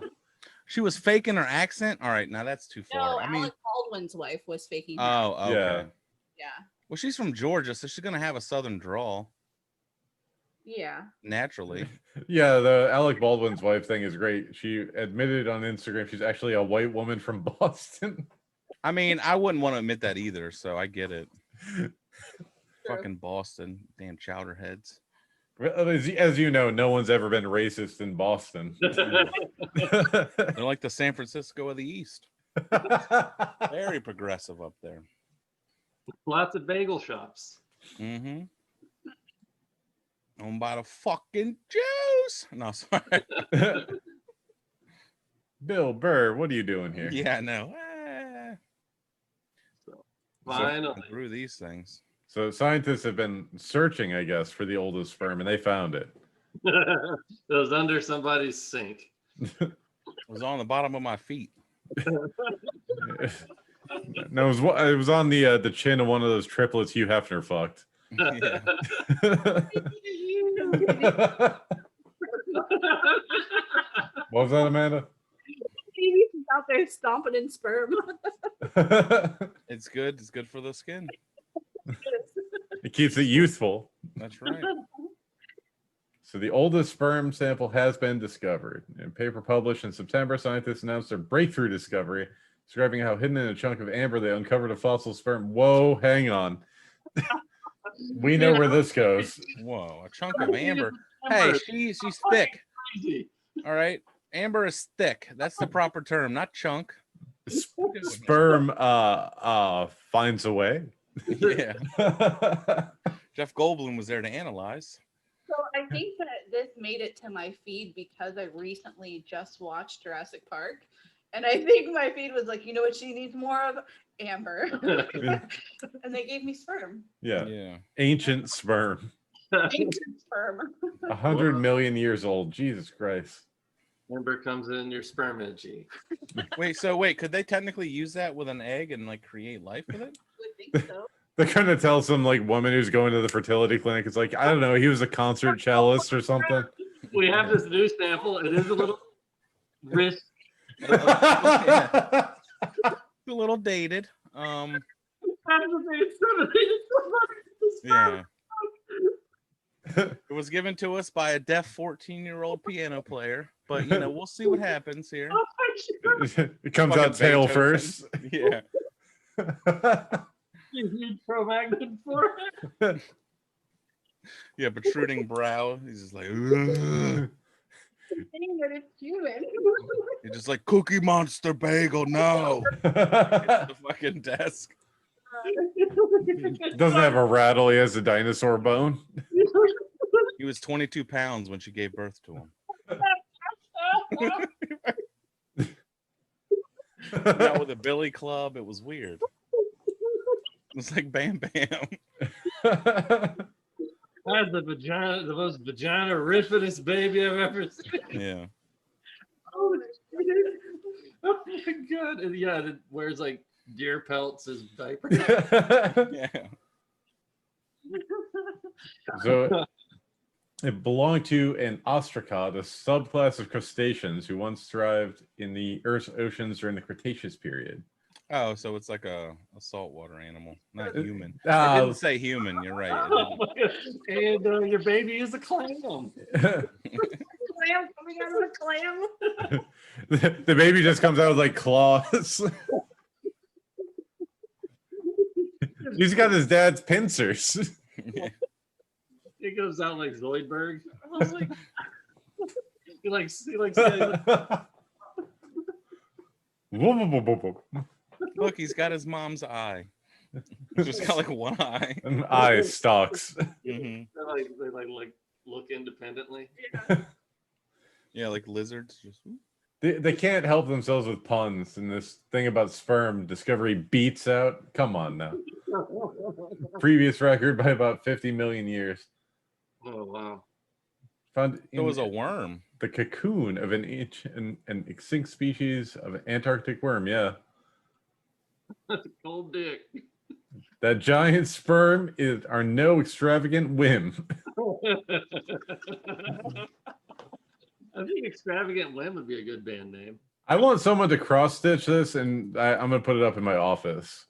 She was faking her accent. All right, now that's too far. No, I mean, Alec Baldwin's wife was faking that. oh, okay. Yeah. Yeah. Well, she's from Georgia, so she's gonna have a southern drawl Yeah. naturally. Yeah, the Alec Baldwin's wife thing is great. She admitted on Instagram she's actually a white woman from Boston. I mean, I wouldn't want to admit that either, so I get it. Fucking Boston, damn chowderheads. As you know, no one's ever been racist in Boston. They're like the San Francisco of the East. Very progressive up there. Lots of bagel shops. Mm-hmm. Owned by the fucking Jews. No, sorry. Bill Burr, what are you doing here? Yeah, no. Finally. Through these things. So scientists have been searching, I guess, for the oldest sperm, and they found it. It was under somebody's sink. It was on the bottom of my feet. No, it was on the chin of one of those triplets Hugh Hefner fucked. Yeah. What was that, Amanda? He's out there stomping in sperm. It's good. It's good for the skin. It keeps it youthful. That's right. So the oldest sperm sample has been discovered. In a paper published in September, scientists announced their breakthrough discovery, describing how hidden in a chunk of amber they uncovered a fossil sperm. Whoa, hang on. We know where this goes. Whoa, a chunk of amber. Hey, she's thick. Crazy. All right. Amber is thick. That's the proper term, not chunk. Sperm finds a way. Yeah. Jeff Goldblum was there to analyze. So I think that this made it to my feed because I recently just watched Jurassic Park. And I think my feed was like, you know what she needs more of? Amber. And they gave me sperm. Yeah. Yeah. Ancient sperm. Ancient sperm. 100 million years old. Jesus Christ. Amber comes in your sperm energy. Wait, could they technically use that with an egg and like create life with it? Would think so. They're going to tell some like woman who's going to the fertility clinic. It's like, I don't know, he was a concert cellist or something. We have this new sample. It is a little risk. A little dated. Yeah. It was given to us by a deaf 14-year-old piano player, but you know, we'll see what happens here. It comes Fucking out tail Beethoven. first. Yeah. Huge pro-magnet forehead. Yeah, protruding brow. He's just like, "Ugh." Saying that it's human. He's just like, Cookie Monster bagel, no. The fucking desk. Doesn't have a rattle. He has a dinosaur bone. He was 22 pounds when she gave birth to him. Not with a billy club. It was weird. It was like Bam Bam. That's the most vagina rippingest baby I've ever seen. Yeah. Oh my god! And yeah, it wears like deer pelts as diapers. Yeah. So it belonged to an ostracod, a subclass of crustaceans who once thrived in the Earth's oceans during the Cretaceous period. Oh, so it's like a saltwater animal, not human. It Ah, didn't say human. You're right. It Oh didn't. my god. And your baby is a clam. Clam coming out of a clam. the baby just comes out with like claws. He's got his dad's pincers. Yeah. It goes out like Zoidberg. I was like, He likes yeah, Look, he's got his mom's eye. He's just got like one eye. An eye stalks. Mhm. they like look independently. yeah. Yeah, like lizards. Just, They can't help themselves with puns, and this thing about sperm discovery beats out. Come on now. Previous record by about 50 million years. Oh wow. Found it was a worm. the cocoon of an extinct species of Antarctic worm. Yeah. Cold dick. That giant sperm are no extravagant whim. I think Extravagant Limb would be a good band name. I want someone to cross stitch this, and I'm going to put it up in my office.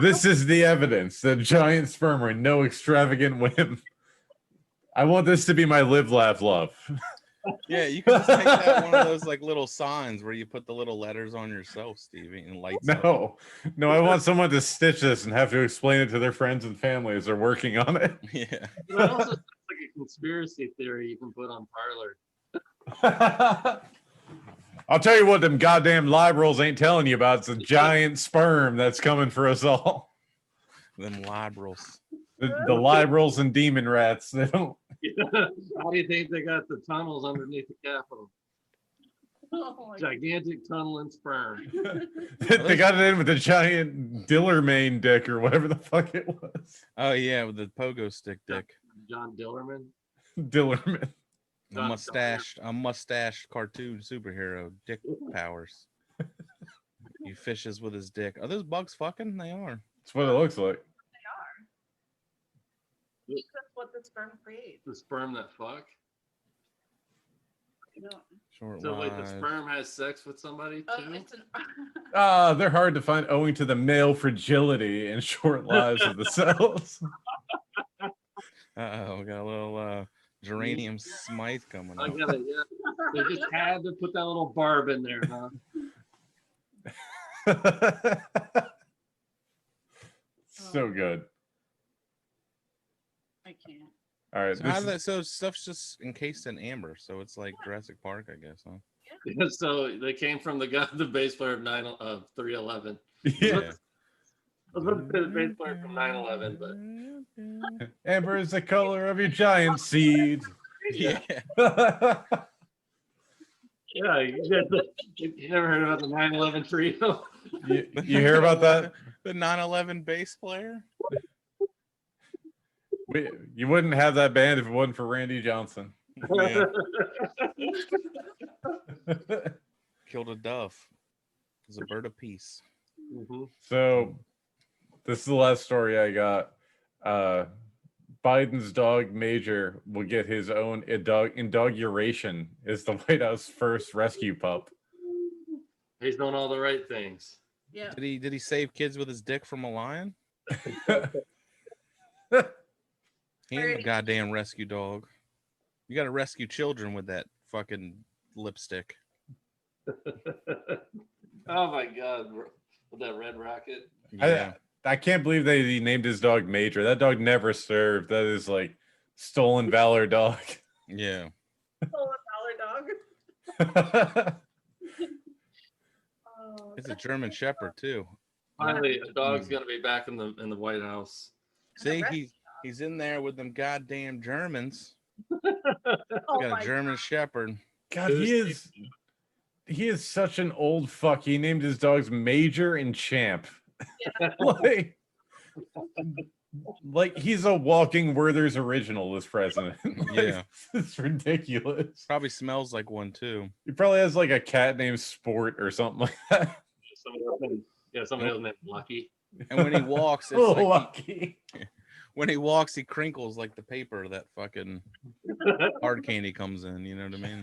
This is the evidence that giant sperm are no extravagant whim. I want this to be my live, laugh, love. Yeah, you can just make that one of those like little signs where you put the little letters on yourself, Stevie, and lights up. No, I want someone to stitch this and have to explain it to their friends and family as they're working on it. Yeah. But it also sounds like a conspiracy theory you can put on Parlor. I'll tell you what them goddamn liberals ain't telling you about. It's a giant sperm that's coming for us all. Them liberals. The liberals and demon rats. They don't. How do you think they got the tunnels underneath the Capitol? Oh my Gigantic tunneling sperm. They got it in with the giant Dillermain dick or whatever the fuck it was. Oh yeah, with the pogo stick dick. John Dillerman. Dillerman. A mustached cartoon superhero, dick powers. He fishes with his dick. Are those bugs fucking? They are. That's what it looks like. That's what the sperm creates. The sperm that fuck. You don't. Short So wait, the lives. sperm has sex with somebody Oh, too? it's an. They're hard to find owing to the male fragility and short lives of the cells. Uh-oh, we got a little geranium smite coming I up. got it. Yeah. They just had to put that little barb in there, huh? So good. I can't. All right. So, so stuff's just encased in amber, so it's like Jurassic Park, I guess, huh? Yeah, so they came from the guy, the bass player of 311. Yeah. I was about to say the bass player from 9/11, but Amber is the color of your giant seed. Yeah. yeah, you never heard about the 9/11 trio? You hear about that? The 9/11 bass player? You wouldn't have that band if it wasn't for Randy Johnson. Yeah. Killed a dove. It was a bird of peace. Mhm. So this is the last story I got. Biden's dog Major will get his own inauguration as the White House first rescue pup. He's doing all the right things. Yeah. Did he save kids with his dick from a lion? He ain't a goddamn rescue dog. You got to rescue children with that fucking lipstick. Oh my god, with that red rocket. Yeah. I can't believe he named his dog Major. That dog never served. That is like stolen valor dog. Yeah. $1 dog. Oh, It's a German Shepherd too. Finally, a dog's gonna be back in the White House. See, he's in there with them goddamn Germans. oh Got my a German Shepherd. God, he is such an old fuck. He named his dogs Major and Champ. Yeah. like he's a walking Werther's original, this president. Yeah. It's ridiculous. Probably smells like one too. He probably has like a cat named Sport or something like that. Somebody else named Lucky. And when he walks, it's Oh, like lucky. when he walks, he crinkles like the paper that fucking hard candy comes in. You know what I mean?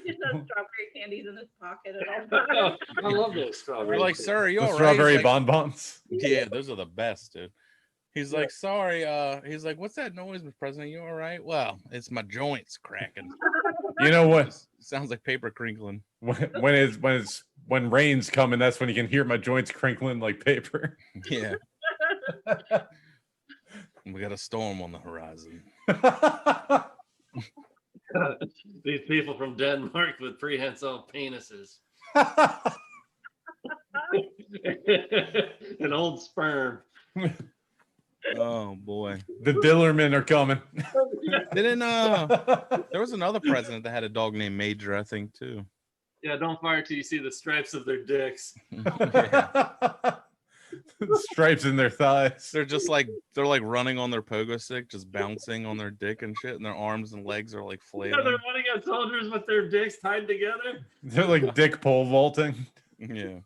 He just has strawberry candies in his pocket at all times. I love those strawberries. We're like, sir, are you The all right? strawberry He's like, bonbons. yeah, those are the best, dude. He's like, sorry. He's like, what's that noise, Mr. President? You all right? Well, it's my joints cracking. You know what? Sounds like paper crinkling. When rain's coming, that's when you can hear my joints crinkling like paper. Yeah. We got a storm on the horizon. These people from Denmark with prehensile penises. An old sperm. Oh boy. The Dillermen are coming. Didn't there was another president that had a dog named Major, I think, too. Yeah, don't fire till you see the stripes of their dicks. Yeah. Stripes in their thighs. They're like running on their pogo stick, just bouncing on their dick and shit, and their arms and legs are like Yeah, flailing. they're running at soldiers with their dicks tied together. They're like dick pole vaulting. Yeah.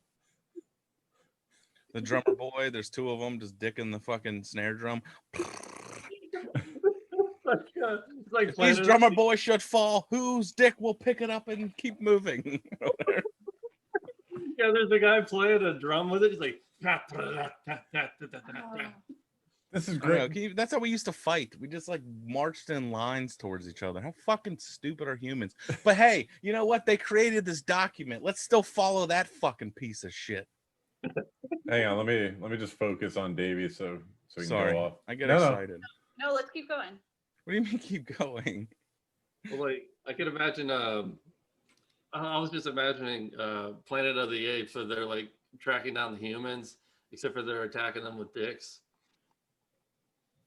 The drummer boy, there's two of them just dicking the fucking snare drum. It's like If these drummer boys should fall, whose dick will pick it up and keep moving? Yeah, there's a guy playing a drum with it. He's like, This is I know, great. that's how we used to fight. We just like marched in lines towards each other. How fucking stupid are humans? But hey, you know what? They created this document. Let's still follow that fucking piece of shit. Hang on, let me just focus on Davey so we can Sorry, go off. I get No, no. excited. No, let's keep going. What do you mean keep going? well, like I can imagine. I was just imagining Planet of the Apes, so they're like tracking down the humans, except for they're attacking them with dicks.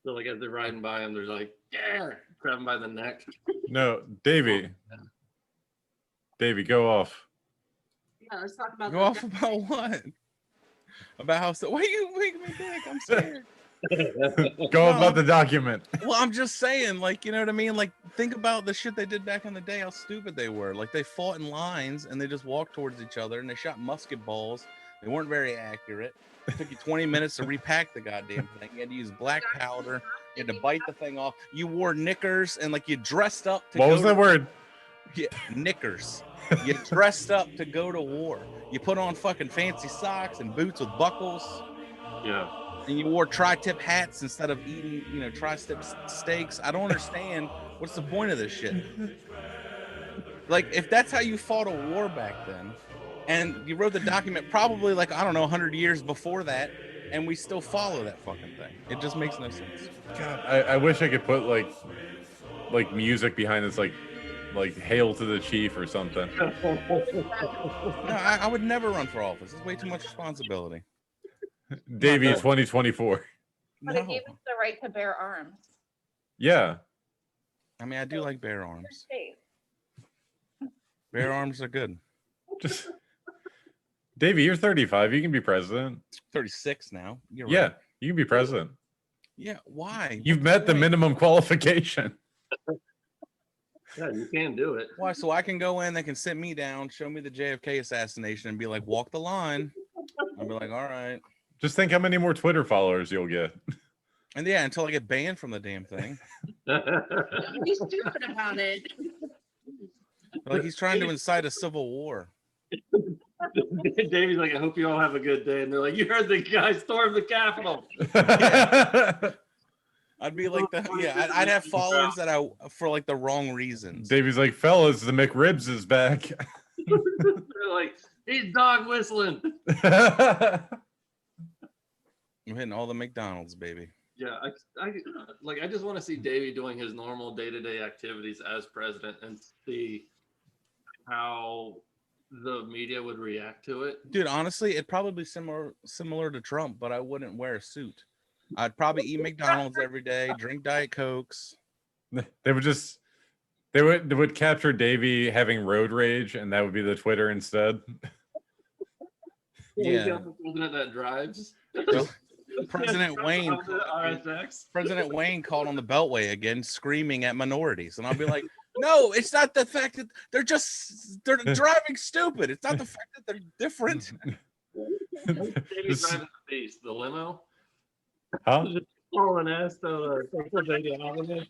So like as they're riding by them, they're like, yeah, grab them by the neck. No, Davey. Davey, go off. Yeah, let's talk about Go off about what? About how so? Why you making me think? I'm scared. Go No. about the document. Well, I'm just saying, like, you know what I mean? Like, think about the shit they did back in the day, how stupid they were. Like, they fought in lines and they just walked towards each other and they shot musket balls. They weren't very accurate. It took you 20 minutes to repack the goddamn thing. You had to use black powder. You had to bite the thing off. You wore knickers and, like, you dressed up to What go was that word? Yeah, knickers. You dressed up to go to war. You put on fucking fancy socks and boots with buckles. Yeah. And you wore tri-tip hats instead of eating, you know, tri-tip steaks. I don't understand. What's the point of this shit? Like, if that's how you fought a war back then, and you wrote the document probably like, I don't know, 100 years before that, and we still follow that fucking thing. It just makes no sense. God, I wish I could put like music behind this, like "Hail to the Chief" or something. No, I would never run for office. It's way too much responsibility. Davey, No. 2024. But No. it gave us the right to bear arms. Yeah. I mean, I do like bear arms. Safe. Bear arms are good. Just Davey, you're 35. You can be president. 36 now. You're Yeah, right. you can be president. Yeah. Why? You've What's met the point? minimum qualification. Yeah, you can do it. Why? So I can go in, they can sit me down, show me the JFK assassination, and be like, walk the line. I'll be like, all right. Just think how many more Twitter followers you'll get. And yeah, until I get banned from the damn thing. Don't be stupid about it. Like, he's trying to incite a civil war. Davey's like, I hope you all have a good day. And they're like, you heard the guy storm the Capitol. I'd be like I'd have followers that for like the wrong reasons. Davey's like, fellas, the McRibs is back. They're like, he's dog whistling. I'm hitting all the McDonald's, baby. Yeah, I just want to see Davey doing his normal day-to-day activities as president and see how the media would react to it. Dude, honestly, it'd probably be similar to Trump, but I wouldn't wear a suit. I'd probably eat McDonald's every day, drink Diet Cokes. They would capture Davey having road rage, and that would be the Twitter instead. He's got the president that drives. President Wayne RSX. President Wayne called on the Beltway again, screaming at minorities, and I'll be like, no, it's not the fact that they're driving stupid. It's not the fact that they're different. Davey's driving the beast, the limo. Huh? Just hauling ass to the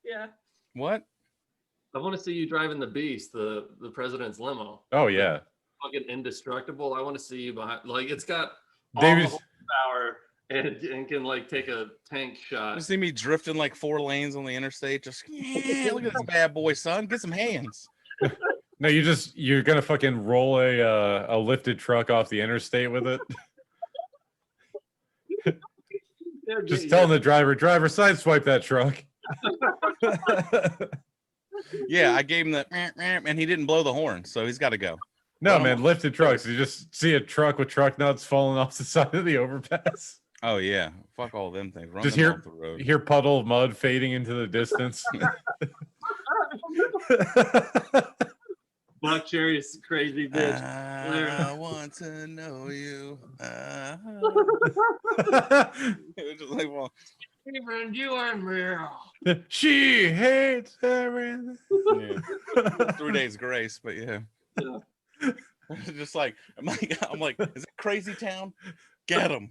Yeah. What? I want to see you driving the beast, the president's limo. Oh yeah. Fucking indestructible. I want to see you behind. Like, it's got all Davey's the power and can like take a tank shot. You see me drifting like 4 lanes on the interstate. Just look at this bad boy, son. Get some hands. No, you're gonna fucking roll a lifted truck off the interstate with it. Just telling the driver, sideswipe that truck. Yeah, I gave him the and he didn't blow the horn, so he's got to go. No, man, lifted trucks. You just see a truck with truck nuts falling off the side of the overpass. Oh yeah, fuck all them things. Run Just them off the road. hear puddle of mud fading into the distance. Buck Cherry's crazy bitch. I want to know you. It was just like, well, Even you and me. She hates everything. yeah. 3 days grace, but yeah. Yeah. Just like I'm like, is it crazy town? Get him.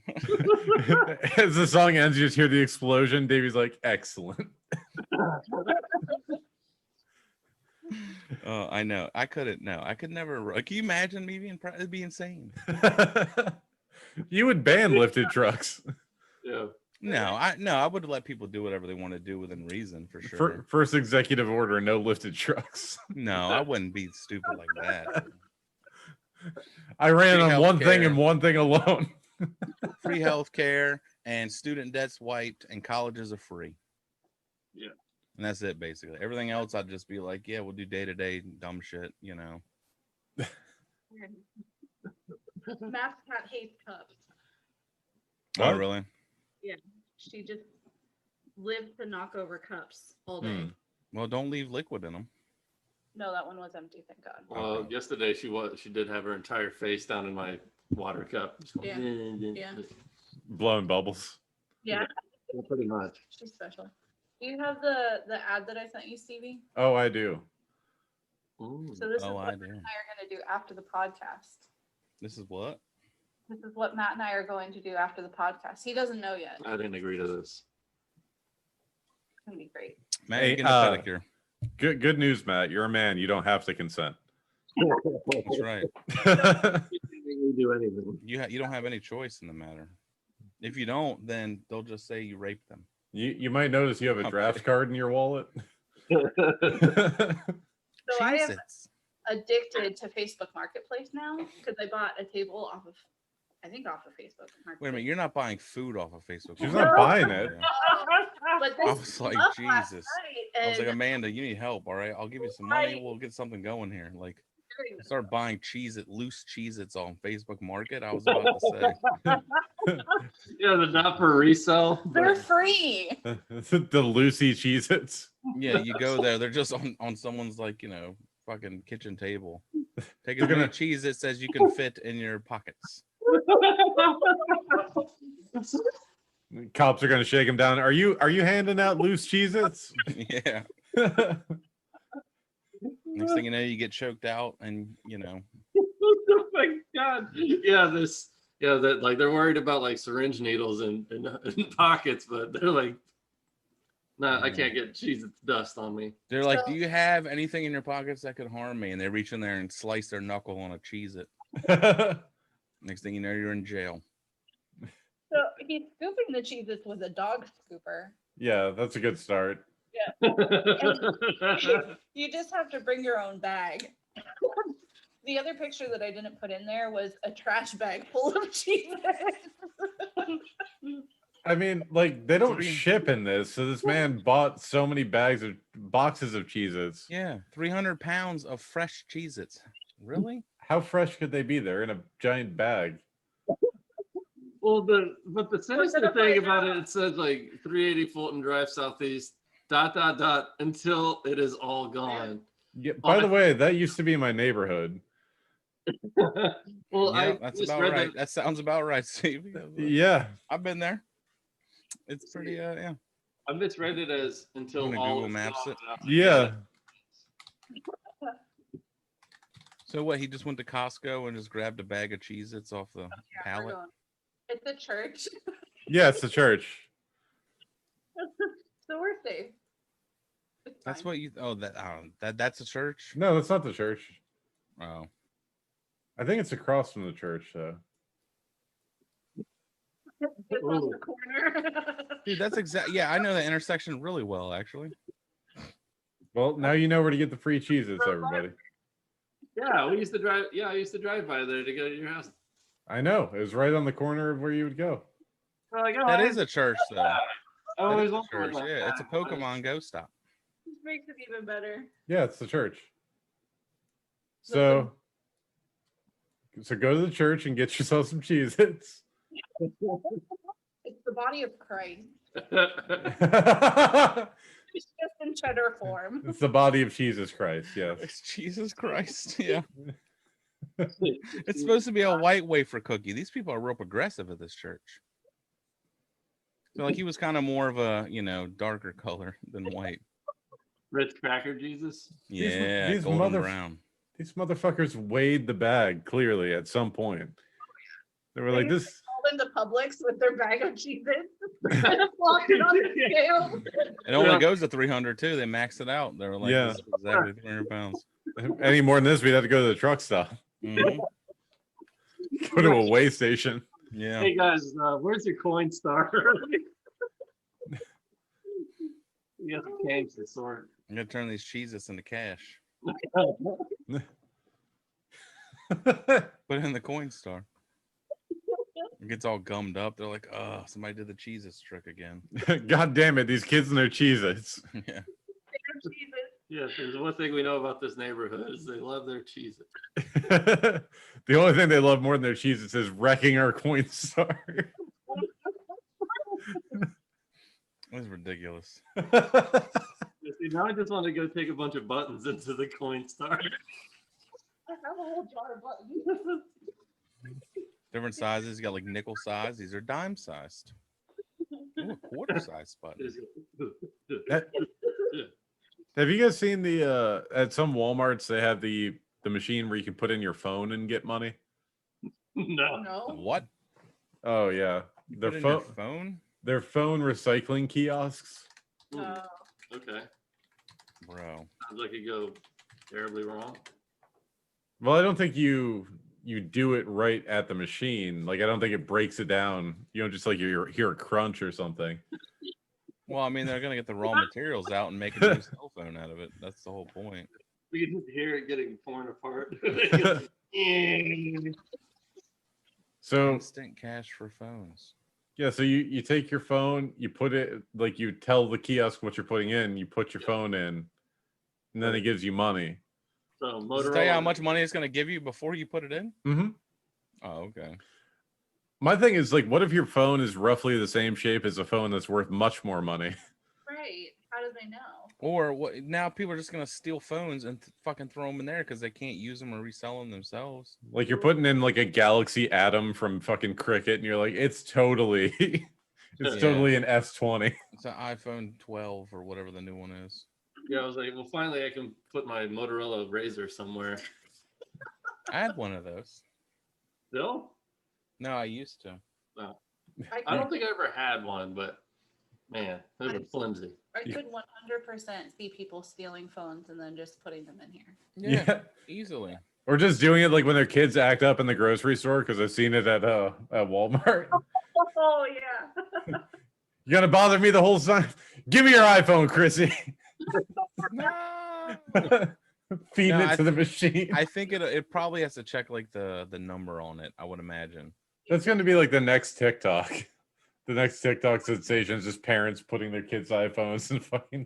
As the song ends, you just hear the explosion. Davey's like, excellent. Oh, I know. I couldn't. No, I could never. Can you imagine me being? It'd be insane. You would ban lifted trucks. Yeah. No, I would let people do whatever they want to do within reason, for sure. First executive order: no lifted trucks. No, I wouldn't be stupid like that. I ran Free on one thing healthcare. and one thing alone. Free health care and student debt's wiped and colleges are free. Yeah. And that's it, basically. Everything else, I'd just be like, yeah, we'll do day-to-day dumb shit, you know. Mascot hates cups. Oh, What? really? She just lives to knock over cups all day. Hmm. Well, don't leave liquid in them. No, that one was empty. Thank God. Well, yesterday she did have her entire face down in my water cup. Yeah. Yeah. Blowing bubbles. Yeah. Yeah, pretty much. She's special. Do you have the ad that I sent you, Stevie? Oh, I do. Ooh. So this is Oh, what I Matt do. and I are going to do after the podcast. This is what? This is what Matt and I are going to do after the podcast. He doesn't know yet. I didn't agree to this. It's going to be great. Matt, Hey, you're getting a pedicure. Good news, Matt. You're a man. You don't have to consent. That's right. We do anything. You don't have any choice in the matter. If you don't, then they'll just say you raped them. You might notice you have a I'm draft kidding. card in your wallet. So I am Jesus. addicted to Facebook Marketplace now because I bought a table off of Facebook Marketplace. Wait a minute, you're not buying food off of Facebook. She's are not you? buying it. But I this was like, came up last Jesus. night, I was like, and Amanda, you need help, all right? I'll give you some money. Right. We'll get something going here. Like, very- start buying loose Cheez-Its on Facebook Market. I was about to say. Yeah, they're not for resale. they're But free. The Lucy Cheez-Its. Yeah, you go there. They're just on someone's, like, fucking kitchen table. Take They're as many gonna- Cheez-Its as you can fit in your pockets. Cops are gonna shake him down. Are you handing out loose Cheez-Its? Yeah. Next thing you know, you get choked out, and oh my God. Yeah, that like they're worried about like syringe needles in pockets, but they're like, nah, I can't get cheese dust on me. they're like, So- "Do you have anything in your pockets that could harm me?" And they reach in there and slice their knuckle on a Cheez-It. Next thing you know, you're in jail. So he's scooping the Cheez-Its with a dog scooper. Yeah, that's a good start. You just have to bring your own bag. The other picture that I didn't put in there was a trash bag full of Cheez-Its. I mean, like they don't Three- ship in this, so this man bought so many boxes of Cheez-Its. Yeah, 300 pounds of fresh Cheez-Its. Really? How fresh could they be? They're in a giant bag. Well, but the sinister gonna thing find about it, out. it says like 380 Fulton Drive Southeast, ... until it is all gone. Yeah, by the way, that used to be my neighborhood. Well, Yeah, I that's just about read right. That sounds about right, Steve. Yeah. I've been there. It's pretty, yeah. I misread it as until I'm gonna all Google is Maps gone, it. and I was like, Yeah. So what? He just went to Costco and just grabbed a bag of Cheez-Its off the Yeah, we're pallet. going. It's a church, Yeah, it's the church. so we're safe. It's That's fine. what you. Oh, that's a church. No, that's not the church. Oh, I think it's across from the church, though. It's on the corner. dude, that's exact. Yeah, I know the intersection really well, actually. Well, now you know where to get the free Cheez-Its, everybody. Yeah, I used to drive by there to go to your house. I know. It was right on the corner of where you would go. I'm like, oh, That I is a church, though. I That always is a wondered church. about Yeah, it's a that. Pokemon Go stop. This makes it even better. Yeah, it's the church. So go to the church and get yourself some Cheez-Its. It's the body of Christ. It's It's just in cheddar form. the body of Jesus Christ, yes. It's Jesus Christ. Yeah, it's supposed to be a white wafer cookie. These people are real progressive at this church. So like he was kind of more of a darker color than white. Ritz Cracker Jesus. Yeah, these golden mother- brown. These motherfuckers weighed the bag clearly at some point. They were like, this. Called into Publix with their bag of Cheez-Its. Walked it on the scale. It only Yeah. goes to 300 too. They maxed it out. They were like, Yeah. this is exactly 300 pounds. Any more than this, we'd have to go to the truck stop. Mhm. Go to a weigh station. Yeah. Hey guys, where's your coin star? You got the change to sort. I'm gonna turn these Cheez-Its into cash. Put it in the coin star. It gets all gummed up. They're like, oh, somebody did the Cheez-Its trick again. God damn it, these kids and their Cheez-Its. Yeah. Cheez-Its. Yes, there's one thing we know about this neighborhood is they love their cheese. The only thing they love more than their Cheez-Its is wrecking our coin star. It was ridiculous. Just Dude, now I just want to go take a bunch of buttons into the Coinstar. I have a whole jar of buttons. Different sizes. You got like nickel size. These are dime sized. Ooh, a quarter size button. Have you guys seen the at some Walmarts they have the machine where you can put in your phone and get money? No. No. What? Oh yeah, You their put in your phone phone, their phone recycling kiosks. Okay. bro. Sounds like it go terribly wrong. Well, I don't think you do it right at the machine. Like I don't think it breaks it down. You know, just like you hear a crunch or something. Well, I mean, they're gonna get the raw materials out and make a new cell phone out of it. That's the whole point. We can just hear it getting torn apart. So Instant cash for phones. yeah, so you take your phone, you put it like you tell the kiosk what you're putting in, you put your phone in, and then it gives you money. So Does it tell you how Motorola. much money it's gonna give you before you put it in? Mm-hmm. Oh, okay. My thing is like, what if your phone is roughly the same shape as a phone that's worth much more money? Right. How do they know? Or what? Now people are just gonna steal phones and fucking throw them in there because they can't use them or resell them themselves. Like you're putting in like a Galaxy Atom from fucking Cricket, and you're like, it's totally, it's Yeah. totally an S20. It's an iPhone 12 or whatever the new one is. Yeah, I was like, well, finally I can put my Motorola Razr somewhere. I had one of those. Still? No, I used to. I don't think I ever had one, but man, they were flimsy. I could 100% see people stealing phones and then just putting them in here. Yeah, easily. Or just doing it like when their kids act up in the grocery store, because I've seen it at Walmart. Oh yeah. You're gonna bother me the whole time. Give me your iPhone, Chrissy. No. Feeding No, it to the machine. I think it probably has to check like the number on it. I would imagine. That's going to be like the next TikTok. The next TikTok sensation is just parents putting their kids' iPhones and fucking.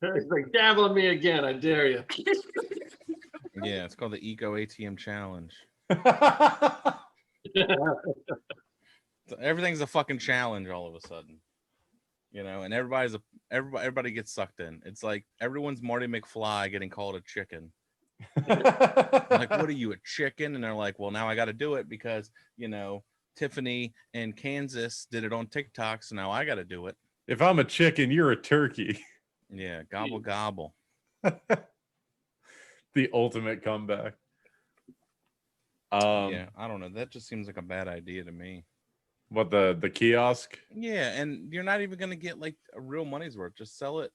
It's like, dab on me again, I dare you. Yeah, it's called the Eco ATM Challenge. So everything's a fucking challenge all of a sudden, you know, and everybody gets sucked in. It's like everyone's Marty McFly getting called a chicken. I'm like, what are you, a chicken? And they're like, well, now I got to do it because, you know, Tiffany in Kansas did it on TikTok, so now I got to do it. If I'm a chicken, you're a turkey. Yeah, gobble gobble. The ultimate comeback. Yeah, I don't know. That just seems like a bad idea to me. What, the kiosk? Yeah, and you're not even gonna get like a real money's worth. Just sell it,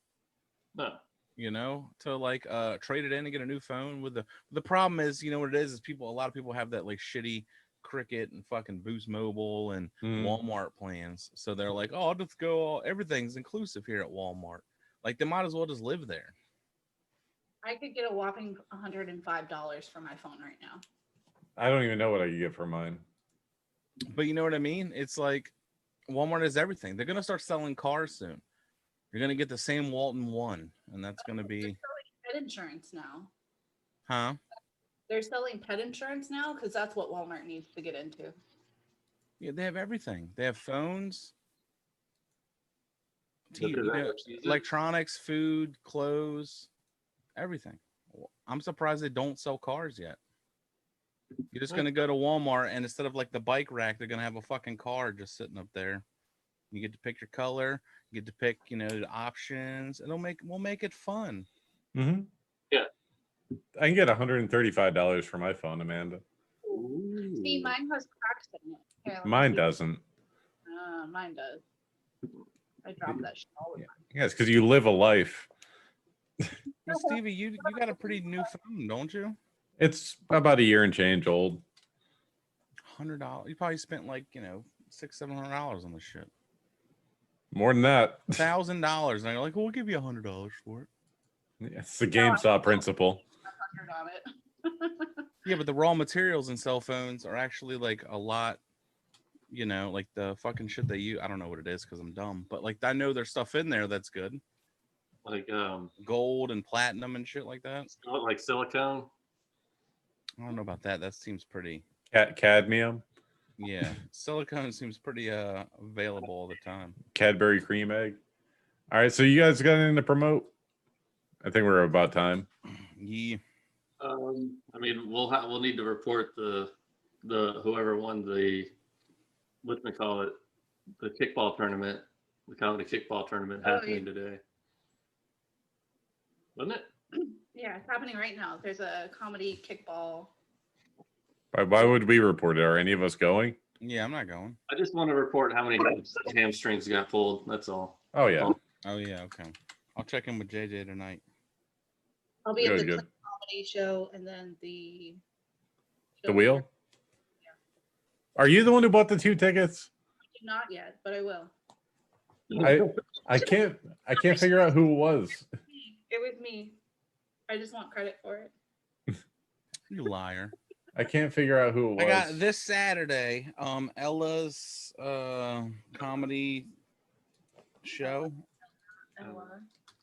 No. you know, to like trade it in and get a new phone. With the problem is, you know what it is a lot of people have that like shitty Cricket and fucking Boost Mobile and Walmart plans. So they're like, oh, I'll just go. Everything's inclusive here at Walmart. Like they might as well just live there. I could get a whopping $105 for my phone right now. I don't even know what I could get for mine. But you know what I mean? It's like Walmart is everything. They're gonna start selling cars soon. You're gonna get the same Walton one, and that's gonna be They're selling pet insurance now. huh? They're selling pet insurance now because that's what Walmart needs to get into. Yeah, they have everything. They have phones, Look at that, Cheez-It. electronics, food, clothes, everything. I'm surprised they don't sell cars yet. You're just gonna go to Walmart and instead of like the bike rack, they're gonna have a fucking car just sitting up there. You get to pick your color, you get to pick, you know, the options, and we'll make it fun. Mm-hmm. Yeah. I can get $135 for my phone, Amanda. Ooh. See, mine has cracks in it. Here, let me Mine see. doesn't. Mine does. I drop that shit all the time. Yes, because you live a life. Well, Stevie, you got a pretty new phone, don't you? It's about a year and change old. $100. You probably spent like, you know, $600-700 on this shit. More than that. $1,000, and they're like, "Well, we'll give you $100 for it." Yeah, it's the GameStop principle. 100 on it. Yeah, but the raw materials in cell phones are actually like a lot, you know, like the fucking shit they use. I don't know what it is because I'm dumb, but like I know there's stuff in there that's good, Like gold and platinum and shit like that. like silicone. I don't know about that. That seems pretty. Cadmium, Yeah, silicone seems pretty available all the time. Cadbury cream egg. All right, so you guys got anything to promote? I think we're about time. Yeah. I mean, we'll need to report the whoever won the whatchamacallit, the kickball tournament, the comedy kickball tournament Oh, happening today. Wasn't it? Yeah, it's happening right now. There's a comedy kickball. Why would we report it? Are any of us going? Yeah, I'm not going. I just want to report how many hamstrings got pulled. That's all. Oh yeah. Oh yeah, okay. I'll check in with JJ tonight. I'll be at the Good. comedy show and then the The wheel? Are you the one who bought the 2 tickets? Not yet, but I will. I can't figure out who it was. It was me. I just want credit for it. You liar. I can't figure out who it was. I got this Saturday, Ella's comedy show.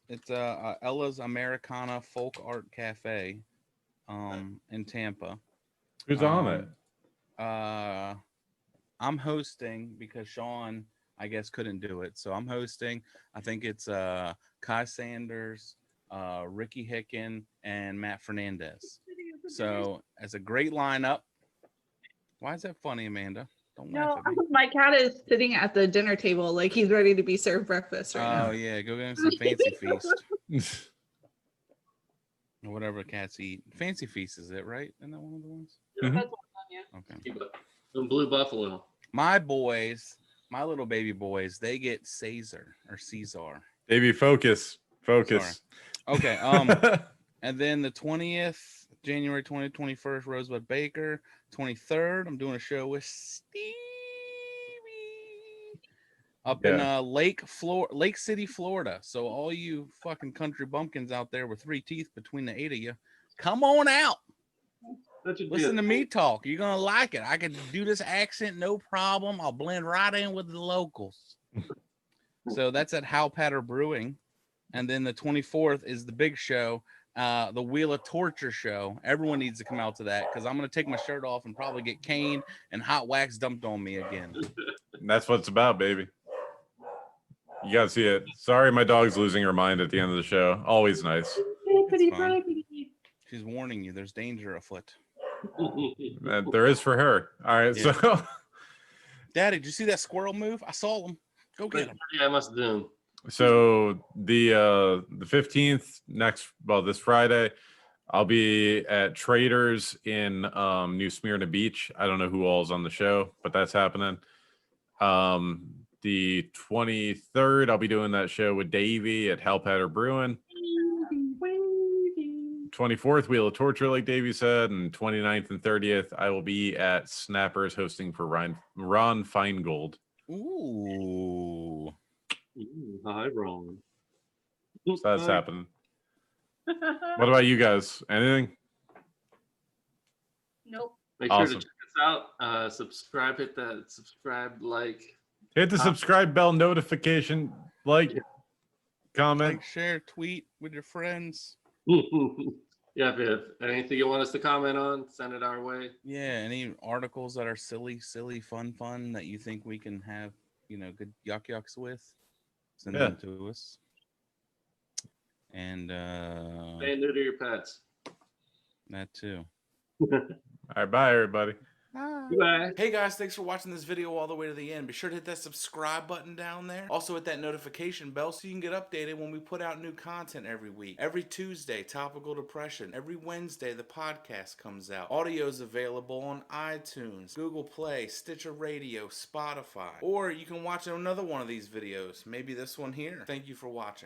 It's Ella's Americana Folk Art Cafe in Tampa. Who's on it? I'm hosting because Sean, I guess, couldn't do it. So I'm hosting. I think it's Kai Sanders, Ricky Hicken, and Matt Fernandez. So it's a great lineup. Why is that funny, Amanda? Don't laugh No, at me. my cat is sitting at the dinner table like he's ready to be served breakfast right now. Oh yeah, go get him some Fancy Feast. Or whatever cats eat. Fancy Feast is it, right? Isn't that one of the ones? Mhm. That's one, yeah. Okay. The Blue Buffalo. My boys, my little baby boys, they get Caesar or Caesar. Baby, focus. Okay. And then the 20th, January 20th, 21st, Rosebud Baker. 23rd, I'm doing a show with Stevie up in Lake City, Florida. So all you fucking country bumpkins out there with 3 teeth between the 8 of you, come on out. Listen to me talk. You're gonna like it. I can do this accent, no problem. I'll blend right in with the locals. So that's at Hal Patter Brewing. And then the 24th is the big show, the Wheel of Torture show. Everyone needs to come out to that because I'm gonna take my shirt off and probably get caned and hot wax dumped on me again. That's what it's about, baby. You gotta see it. Sorry, my dog's losing her mind at the end of the show. Always nice. It's fine. She's warning you. There's danger afoot. There is for her. All right, Yeah. so Daddy, did you see that squirrel move? I saw him. Go get him. Yeah, I must do. So the 15th this Friday, I'll be at Traders in New Smyrna Beach. I don't know who all's on the show, but that's happening. The 23rd, I'll be doing that show with Davey at Hal Patter Brewing. 24th, Wheel of Torture, like Davey said, and 29th and 30th, I will be at Snappers hosting for Ron Feingold. Ooh. Hi, Ron. So that's happening. What about you guys? Anything? Nope. Make sure Awesome. to check us out. Subscribe, hit that subscribe, like. Hit the subscribe bell notification, comment. Like, share, tweet with your friends. Yeah, if you have anything you want us to comment on, send it our way. Yeah, any articles that are silly, fun that you think we can have, good yucks with, send them to us. And Stay new to your pets. That too. All right, bye everybody. Bye. Hey guys, thanks for watching this video all the way to the end. Be sure to hit that subscribe button down there. Also hit that notification bell so you can get updated when we put out new content every week. Every Tuesday, Topical Depression. Every Wednesday, the podcast comes out. Audio is available on iTunes, Google Play, Stitcher Radio, Spotify. Or you can watch another one of these videos. Maybe this one here. Thank you for watching.